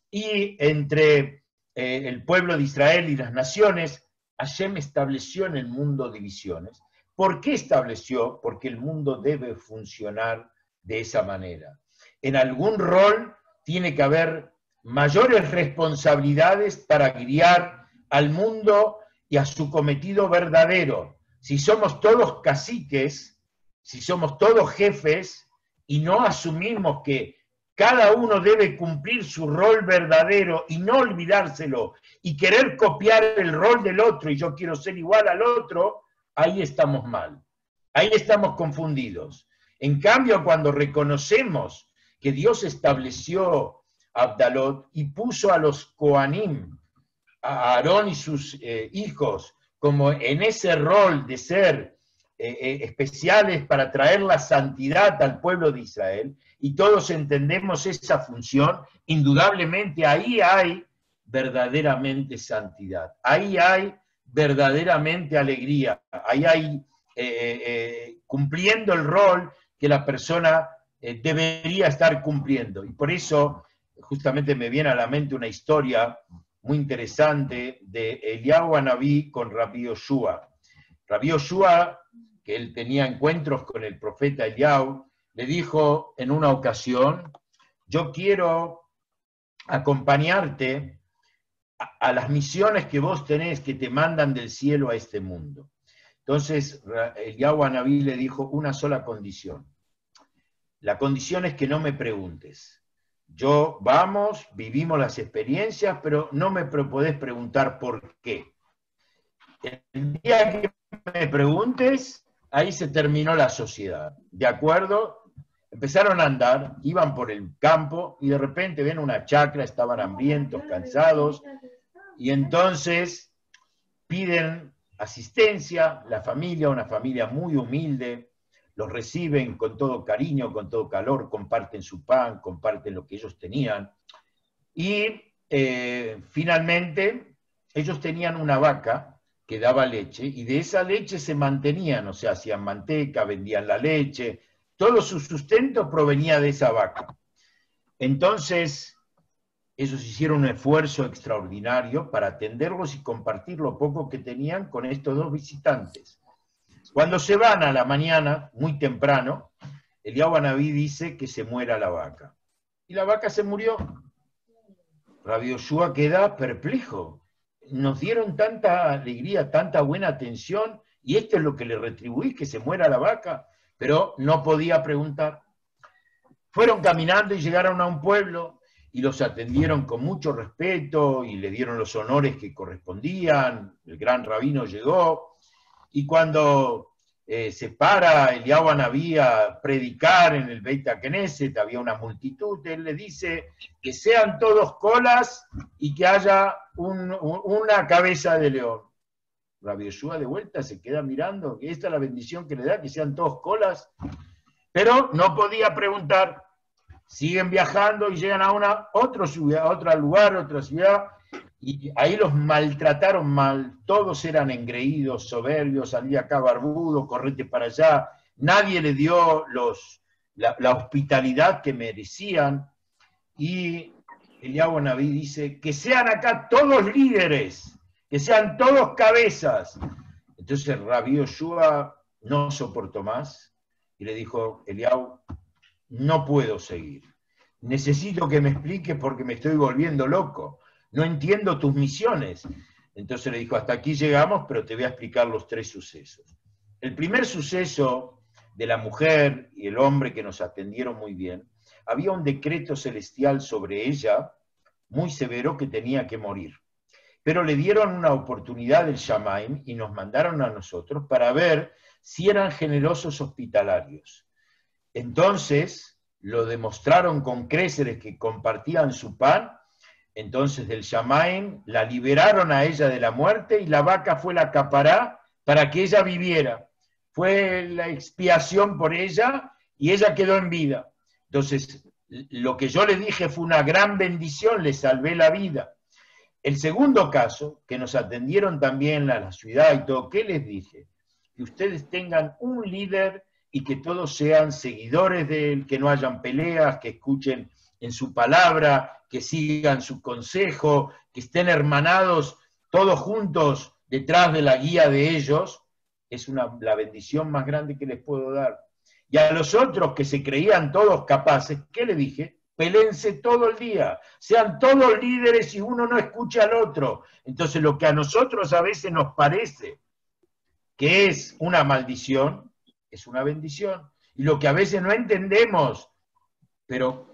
Speaker 1: y entre el pueblo de Israel y las naciones. Hashem estableció en el mundo divisiones. ¿Por qué estableció? Porque el mundo debe funcionar de esa manera. En algún rol tiene que haber mayores responsabilidades para guiar al mundo y a su cometido verdadero. Si somos todos caciques, si somos todos jefes y no asumimos que cada uno debe cumplir su rol verdadero y no olvidárselo y querer copiar el rol del otro y yo quiero ser igual al otro, ahí estamos mal, ahí estamos confundidos. En cambio, cuando reconocemos que Dios estableció Abdalot, y puso a los Kohanim, a Aarón y sus hijos, como en ese rol de ser especiales para traer la santidad al pueblo de Israel, y todos entendemos esa función, indudablemente ahí hay verdaderamente santidad, ahí hay verdaderamente alegría, ahí hay cumpliendo el rol que la persona debería estar cumpliendo. Y por eso justamente me viene a la mente una historia muy interesante de Eliyahu Hanabí con Rabbi Yoshua. Rabbi Yoshua, que él tenía encuentros con el profeta Eliyahu, le dijo en una ocasión: yo quiero acompañarte a las misiones que vos tenés, que te mandan del cielo a este mundo. Entonces Eliyahu Hanabí le dijo una sola condición: la condición es que no me preguntes. Yo, vamos, vivimos las experiencias, pero no me podés preguntar por qué. El día que me preguntes, ahí se terminó la sociedad. ¿De acuerdo? Empezaron a andar, iban por el campo y de repente ven una chacra, estaban hambrientos, cansados, y entonces piden asistencia, la familia, una familia muy humilde, los reciben con todo cariño, con todo calor, comparten su pan, comparten lo que ellos tenían, y finalmente ellos tenían una vaca que daba leche, y de esa leche se mantenían, o sea, hacían manteca, vendían la leche, todo su sustento provenía de esa vaca. Entonces, ellos hicieron un esfuerzo extraordinario para atenderlos y compartir lo poco que tenían con estos dos visitantes. Cuando se van a la mañana, muy temprano, Eliyahu Hanabí dice que se muera la vaca. Y la vaca se murió. Rabbi Yoshua queda perplejo. Nos dieron tanta alegría, tanta buena atención, y esto es lo que le retribuís, que se muera la vaca. Pero no podía preguntar. Fueron caminando y llegaron a un pueblo, y los atendieron con mucho respeto, y le dieron los honores que correspondían. El gran rabino llegó, y cuando se para Eliyahu Hanabí a predicar en el Beit HaKnesset, había una multitud, él le dice que sean todos colas y que haya una cabeza de león. Rabbi Yoshua de vuelta se queda mirando, que esta es la bendición que le da, que sean todos colas, pero no podía preguntar. Siguen viajando y llegan a otro lugar, otra ciudad, y ahí los maltrataron mal, todos eran engreídos, soberbios, salía acá barbudo, correte para allá, nadie le dio la hospitalidad que merecían, y Eliyahu Hanabí dice, que sean acá todos líderes, que sean todos cabezas. Entonces Rabbi Yoshua no soportó más, y le dijo, Eliyahu, no puedo seguir, necesito que me expliques porque me estoy volviendo loco. No entiendo tus misiones. Entonces le dijo, hasta aquí llegamos, pero te voy a explicar los tres sucesos. El primer suceso de la mujer y el hombre que nos atendieron muy bien, había un decreto celestial sobre ella, muy severo, que tenía que morir. Pero le dieron una oportunidad del Shamaim y nos mandaron a nosotros para ver si eran generosos hospitalarios. Entonces lo demostraron con créceres que compartían su pan. Entonces del Shamaim la liberaron a ella de la muerte y la vaca fue la capará para que ella viviera. Fue la expiación por ella y ella quedó en vida. Entonces lo que yo le dije fue una gran bendición, le salvé la vida. El segundo caso, que nos atendieron también a la ciudad y todo, ¿qué les dije? Que ustedes tengan un líder y que todos sean seguidores de él, que no hayan peleas, que escuchen en su palabra, que sigan su consejo, que estén hermanados todos juntos detrás de la guía de ellos, es la bendición más grande que les puedo dar. Y a los otros que se creían todos capaces, ¿qué le dije? Peléense todo el día, sean todos líderes y uno no escucha al otro. Entonces lo que a nosotros a veces nos parece que es una maldición, es una bendición. Y lo que a veces no entendemos, pero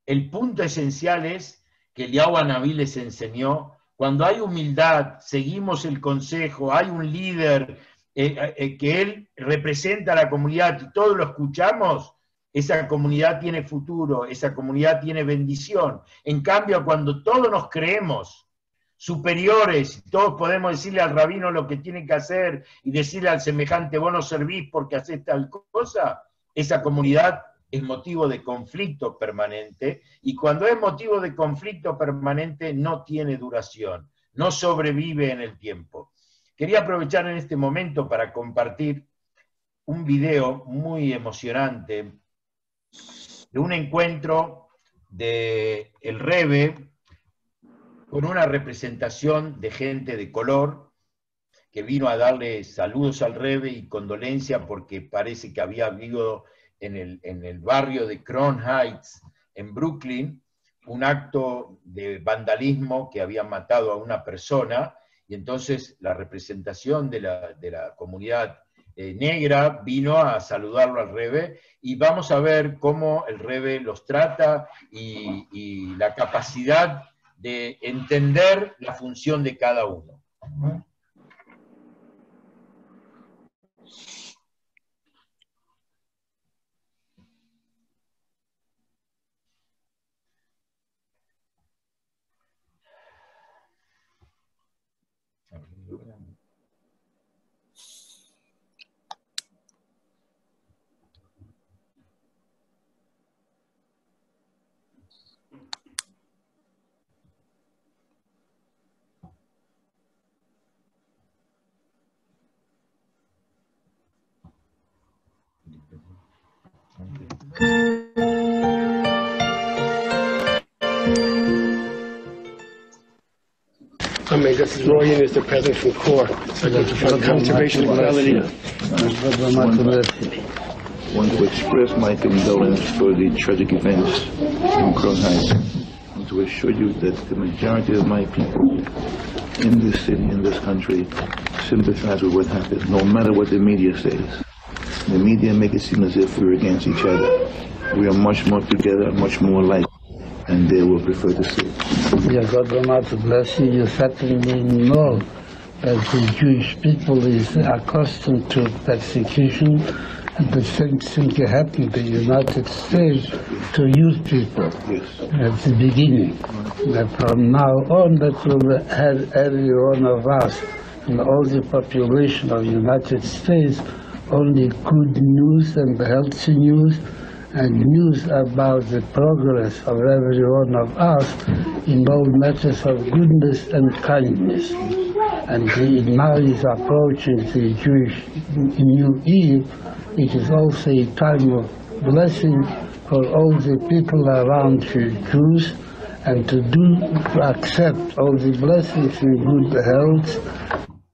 Speaker 1: el punto esencial es que Eliyahu Hanabí les enseñó, cuando hay humildad, seguimos el consejo, hay un líder que él representa a la comunidad y todos lo escuchamos, esa comunidad tiene futuro, esa comunidad tiene bendición. En cambio, cuando todos nos creemos superiores, todos podemos decirle al rabino lo que tiene que hacer y decirle al semejante, vos no servís porque haces tal cosa, esa comunidad es motivo de conflicto permanente, y cuando es motivo de conflicto permanente no tiene duración, no sobrevive en el tiempo. Quería aprovechar en este momento para compartir un video muy emocionante de un encuentro del Rebbe con una representación de gente de color que vino a darle saludos al Rebbe y condolencia porque parece que había habido en el barrio de Crown Heights, en Brooklyn, un acto de vandalismo que había matado a una persona, y entonces la representación de la comunidad negra vino a saludarlo al Rebbe, y vamos a ver cómo el Rebbe los trata y la capacidad de entender la función de cada uno.
Speaker 2: I mean, this is Roy Enos, the president from CORE, for Conservation Equality.
Speaker 3: Want to express my condolence for the tragic events in Crown Heights, and to assure you that the majority of my people in this city, in this country, sympathize with what happened, no matter what the media says. The media make it seem as if we're against each other. We are much more together, much more alike, and they will prefer to see it.
Speaker 4: Yeah, God Almighty bless you. You certainly know that the Jewish people is accustomed to persecution, and the same thing happened in the United States to youth people.
Speaker 3: Yes.
Speaker 4: At the beginning. That from now on, that will have every one of us and all the population of the United States only good news and healthy news, and news about the progress of every one of us in all matters of goodness and kindness. And now is approaching the Jewish New Year. It is also a time of blessing for all the people around the Jews, and to accept all the blessings in good health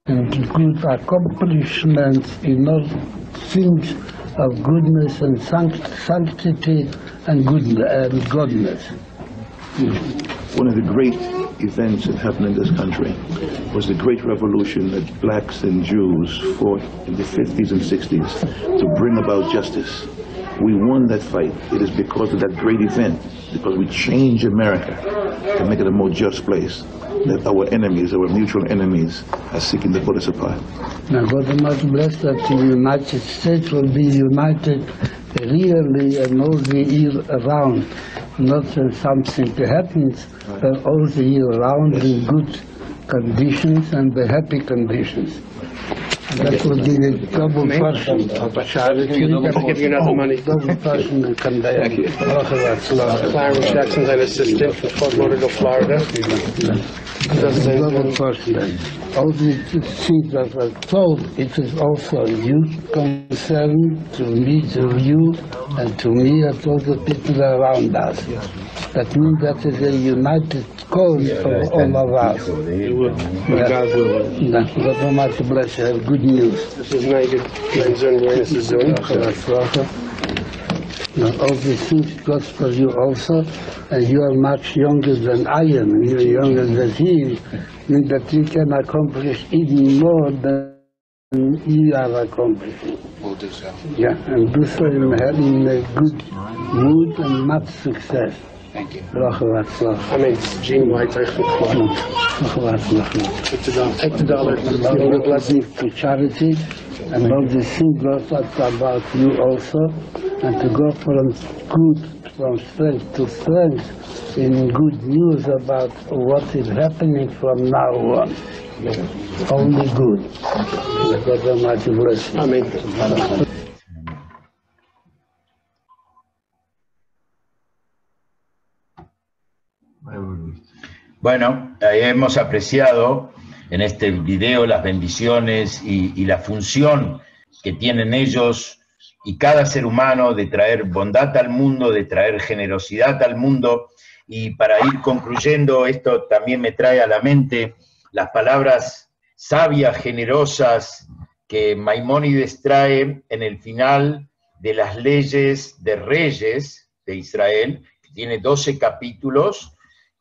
Speaker 4: and good accomplishments in all things of goodness and sanctity and godness.
Speaker 3: One of the great events that happened in this country was the great revolution that blacks and Jews fought in the 50s and 60s to bring about justice. We won that fight. It is because of that great event, because we changed America to make it a more just place, that our enemies, our mutual enemies, are seeking to put us apart.
Speaker 4: Now God Almighty bless that the United States will be united really and all the year around, not when something happens, but all the year round in good conditions and the happy conditions. That will be a double portion of charity.
Speaker 2: I'll give you another money.
Speaker 4: Double portion of conveyance.
Speaker 2: Clarence Jackson's an assistant from Fort Lauderdale, Florida.
Speaker 4: Double portion. All the things that were told, it is also you concern to me, to you, and to me, and all the people around us. That means that is a united cause for all of us.
Speaker 2: God willing.
Speaker 4: God Almighty bless you. Have good news.
Speaker 2: This is Megan Lanzern Weariness is doing.
Speaker 4: Now, all these things goes for you also, and you are much younger than I am. You are younger than he, means that you can accomplish even more than you are accomplishing.
Speaker 3: We'll do so.
Speaker 4: Yeah, and do so in a good mood and much success.
Speaker 3: Thank you.
Speaker 2: I mean, it's Gene White. Take the dollar. Give him a blessing.
Speaker 4: To charity, and all these things goes about you also. and to go from strength to strength in good news about what is happening from now on. Only good. May God Almighty bless you.
Speaker 2: Amen.
Speaker 1: Bueno, hemos apreciado en este video las bendiciones y la función que tienen ellos y cada ser humano de traer bondad al mundo, de traer generosidad al mundo. Y para ir concluyendo, esto también me trae a la mente las palabras sabias, generosas, que Maimónides trae en el final de las leyes de reyes de Israel, que tiene 12 capítulos,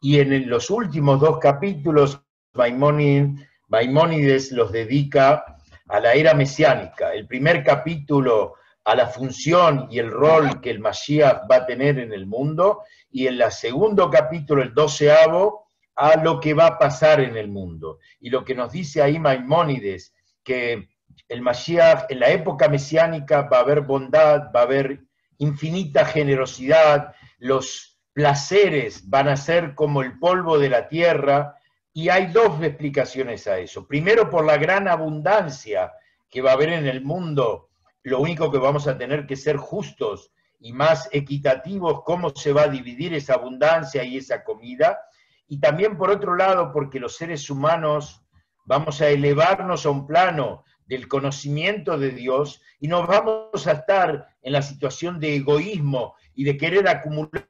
Speaker 1: y en los últimos 2 capítulos Maimónides los dedica a la era mesiánica. El primer capítulo a la función y el rol que el Mashiach va a tener en el mundo, y en el segundo capítulo, el 12avo, a lo que va a pasar en el mundo. Y lo que nos dice ahí Maimónides, que el Mashiach, en la época mesiánica, va a haber bondad, va a haber infinita generosidad, los placeres van a ser como el polvo de la tierra, y hay 2 explicaciones a eso. Primero, por la gran abundancia que va a haber en el mundo, lo único que vamos a tener que ser justos y más equitativos, cómo se va a dividir esa abundancia y esa comida. Y también, por otro lado, porque los seres humanos vamos a elevarnos a un plano del conocimiento de Dios y no vamos a estar en la situación de egoísmo y de querer acumular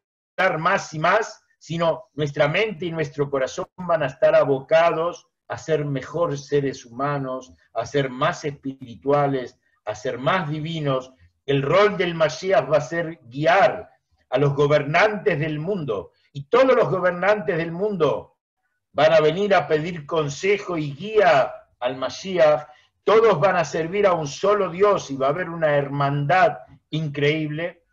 Speaker 1: más y más, sino nuestra mente y nuestro corazón van a estar abocados a ser mejores seres humanos, a ser más espirituales, a ser más divinos. El rol del Mashiach va a ser guiar a los gobernantes del mundo, y todos los gobernantes del mundo van a venir a pedir consejo y guía al Mashiach. Todos van a servir a un solo Dios y va a haber una hermandad increíble.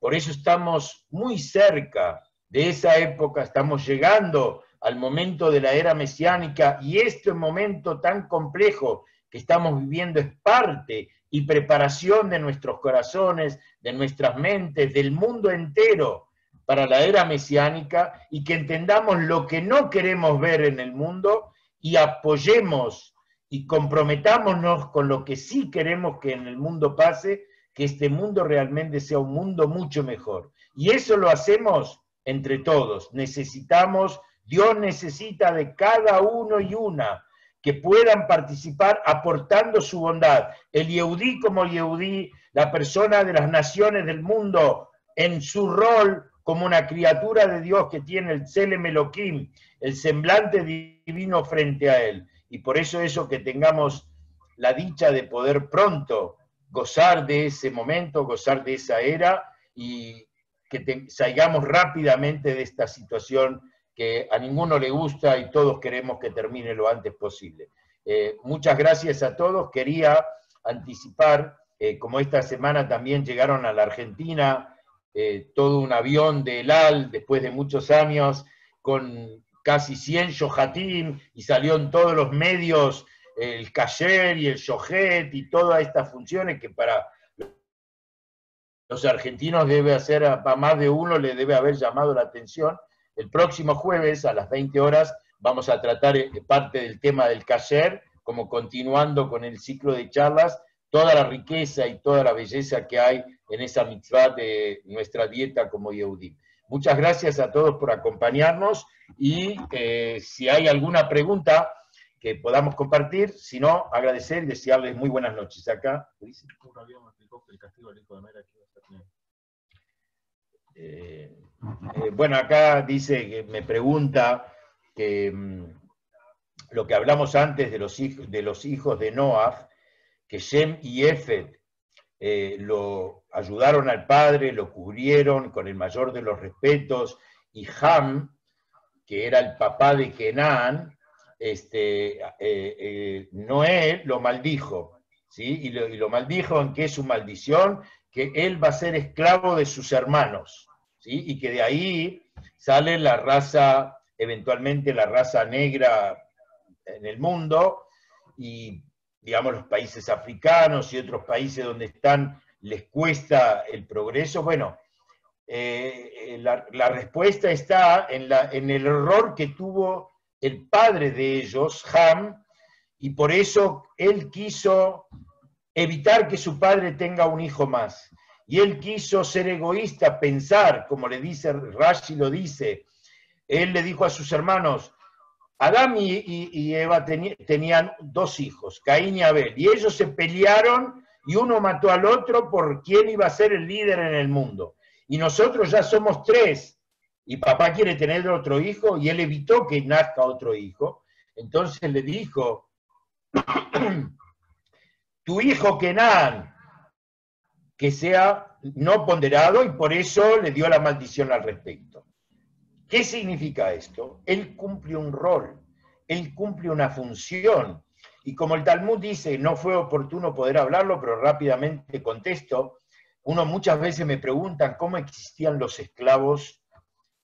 Speaker 1: Por eso estamos muy cerca de esa época, estamos llegando al momento de la era mesiánica, y este momento tan complejo que estamos viviendo es parte y preparación de nuestros corazones, de nuestras mentes, del mundo entero para la era mesiánica, y que entendamos lo que no queremos ver en el mundo y apoyemos y comprometámonos con lo que sí queremos que en el mundo pase, que este mundo realmente sea un mundo mucho mejor. Y eso lo hacemos entre todos. Necesitamos, Dios necesita de cada uno y una que puedan participar aportando su bondad. El Yehudí como Yehudí, la persona de las naciones del mundo, en su rol como una criatura de Dios que tiene el Tselem Elohim, el semblante divino frente a él. Y por eso que tengamos la dicha de poder pronto gozar de ese momento, gozar de esa era, y que salgamos rápidamente de esta situación que a ninguno le gusta y todos queremos que termine lo antes posible. Muchas gracias a todos. Quería anticipar, como esta semana también llegaron a la Argentina, todo un avión de El Al, después de muchos años, con casi 100 shohatim, y salió en todos los medios el kasher y el shohet y todas estas funciones que para los argentinos debe hacer, a más de uno le debe haber llamado la atención. El próximo jueves a las 20 horas vamos a tratar parte del tema del kasher, como continuando con el ciclo de charlas, toda la riqueza y toda la belleza que hay en esa mitzvah de nuestra dieta como Yehudim. Muchas gracias a todos por acompañarnos, y si hay alguna pregunta que podamos compartir, si no, agradecer y desearles muy buenas noches. Acá, Luis. Bueno, acá dice, que me pregunta que lo que hablamos antes de los hijos de Noah, que Shem y Efet lo ayudaron al padre, lo cubrieron con el mayor de los respetos, y Ham, que era el papá de Kenan, Noé lo maldijo, ¿sí? Y lo maldijo en que es su maldición, que él va a ser esclavo de sus hermanos, ¿sí? Y que de ahí sale la raza, eventualmente la raza negra en el mundo, y digamos los países africanos y otros países donde están les cuesta el progreso. Bueno, la respuesta está en el error que tuvo el padre de ellos, Ham, y por eso él quiso evitar que su padre tenga un hijo más. Y él quiso ser egoísta, pensar, como le dice Rashi, lo dice. Él le dijo a sus hermanos, Adán y Eva tenían 2 hijos, Caín y Abel, y ellos se pelearon y uno mató al otro por quién iba a ser el líder en el mundo. Y nosotros ya somos 3, y papá quiere tener otro hijo, y él evitó que nazca otro hijo. Entonces le dijo, tu hijo Kenan, que sea no ponderado, y por eso le dio la maldición al respecto. ¿Qué significa esto? Él cumple un rol, él cumple una función, y como el Talmud dice, no fue oportuno poder hablarlo, pero rápidamente contesto. Muchas veces me preguntan cómo existían los esclavos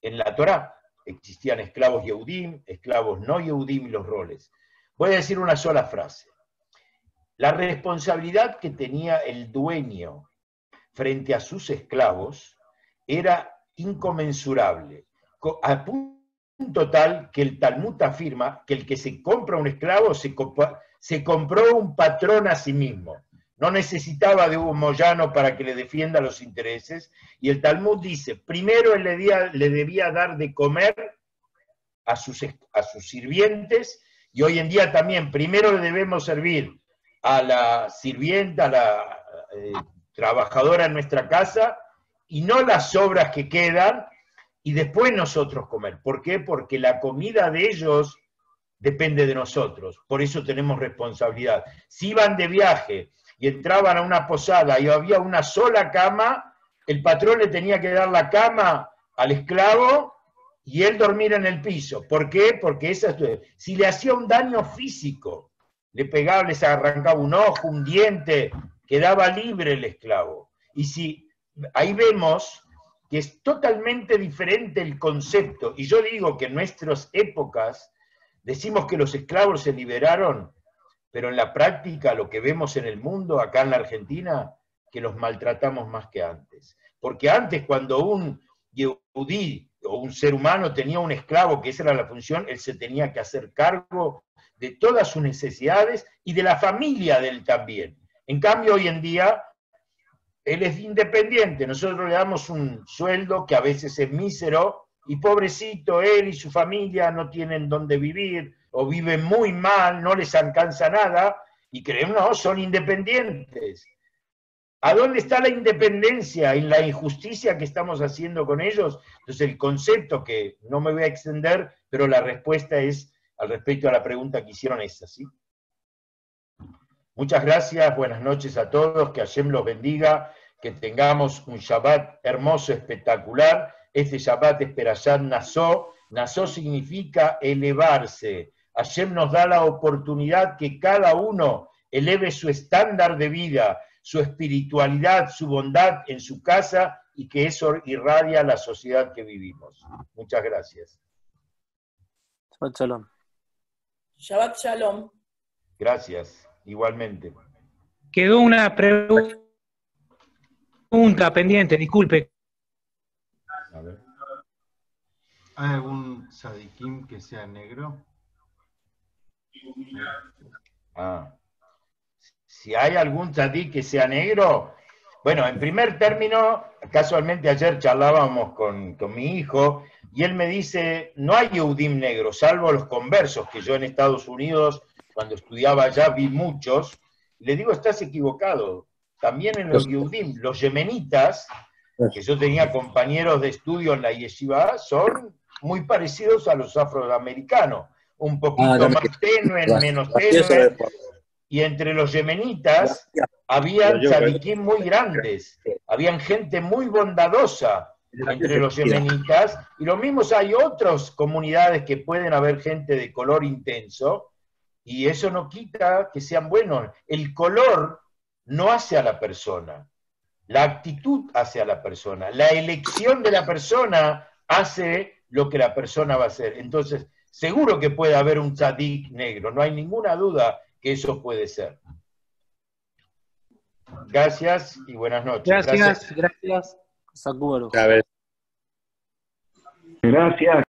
Speaker 1: en la Torá. Existían esclavos Yehudim, esclavos no Yehudim y los roles. Voy a decir una sola frase. La responsabilidad que tenía el dueño frente a sus esclavos era inconmensurable, a punto tal que el Talmud afirma que el que se compra un esclavo se compró un patrón a sí mismo. No necesitaba de un moyano para que le defienda los intereses, y el Talmud dice, primero él le debía dar de comer a sus sirvientes, y hoy en día también, primero le debemos servir a la sirvienta, a la trabajadora en nuestra casa, y no las sobras que quedan, y después nosotros comer. ¿Por qué? Porque la comida de ellos depende de nosotros, por eso tenemos responsabilidad. Si iban de viaje y entraban a una posada y había una sola cama, el patrón le tenía que dar la cama al esclavo y él dormir en el piso. ¿Por qué? Porque si le hacía un daño físico, le pegaba, les arrancaba un ojo, un diente, quedaba libre el esclavo. Y si ahí vemos que es totalmente diferente el concepto, y yo digo que en nuestras épocas decimos que los esclavos se liberaron, pero en la práctica lo que vemos en el mundo, acá en la Argentina, que los maltratamos más que antes. Porque antes, cuando un yehudí o un ser humano tenía un esclavo, que esa era la función, él se tenía que hacer cargo de todas sus necesidades y de la familia de él también. En cambio, hoy en día, él es independiente, nosotros le damos un sueldo que a veces es mísero, y pobrecito, él y su familia no tienen dónde vivir, o viven muy mal, no les alcanza nada, y creen, no, son independientes. ¿A dónde está la independencia? En la injusticia que estamos haciendo con ellos. Entonces el concepto, que no me voy a extender, pero la respuesta es, al respecto a la pregunta que hicieron, es así. Muchas gracias, buenas noches a todos, que Hashem los bendiga, que tengamos un Shabbat hermoso, espectacular. Este Shabbat es Perashat Nassó. Nassó significa elevarse. Hashem nos da la oportunidad que cada uno eleve su estándar de vida, su espiritualidad, su bondad en su casa, y que eso irradia la sociedad que vivimos. Muchas gracias.
Speaker 5: Shabbat Shalom.
Speaker 6: Shabbat Shalom.
Speaker 1: Gracias, igualmente.
Speaker 7: Quedó una pregunta pendiente, disculpe.
Speaker 1: A ver.
Speaker 8: ¿Hay algún tzadikim que sea negro?
Speaker 1: Si hay algún tzadik que sea negro, bueno, en primer término, casualmente ayer charlábamos con mi hijo, y él me dice, no hay Yehudim negros, salvo los conversos, que yo en Estados Unidos, cuando estudiaba allá, vi muchos. Le digo, estás equivocado. También en los Yehudim, los yemenitas, que yo tenía compañeros de estudio en la yeshiva, son muy parecidos a los afroamericanos, un poquito más tenue, menos tenue, y entre los yemenitas habían tzadikim muy grandes, habían gente muy bondadosa entre los yemenitas, y lo mismo hay otras comunidades que pueden haber gente de color intenso, y eso no quita que sean buenos. El color no hace a la persona, la actitud hace a la persona, la elección de la persona hace lo que la persona va a hacer. Entonces, seguro que puede haber un tzadik negro, no hay ninguna duda que eso puede ser. Gracias y buenas noches.
Speaker 7: Gracias.
Speaker 5: Sakubaro.
Speaker 9: Gracias.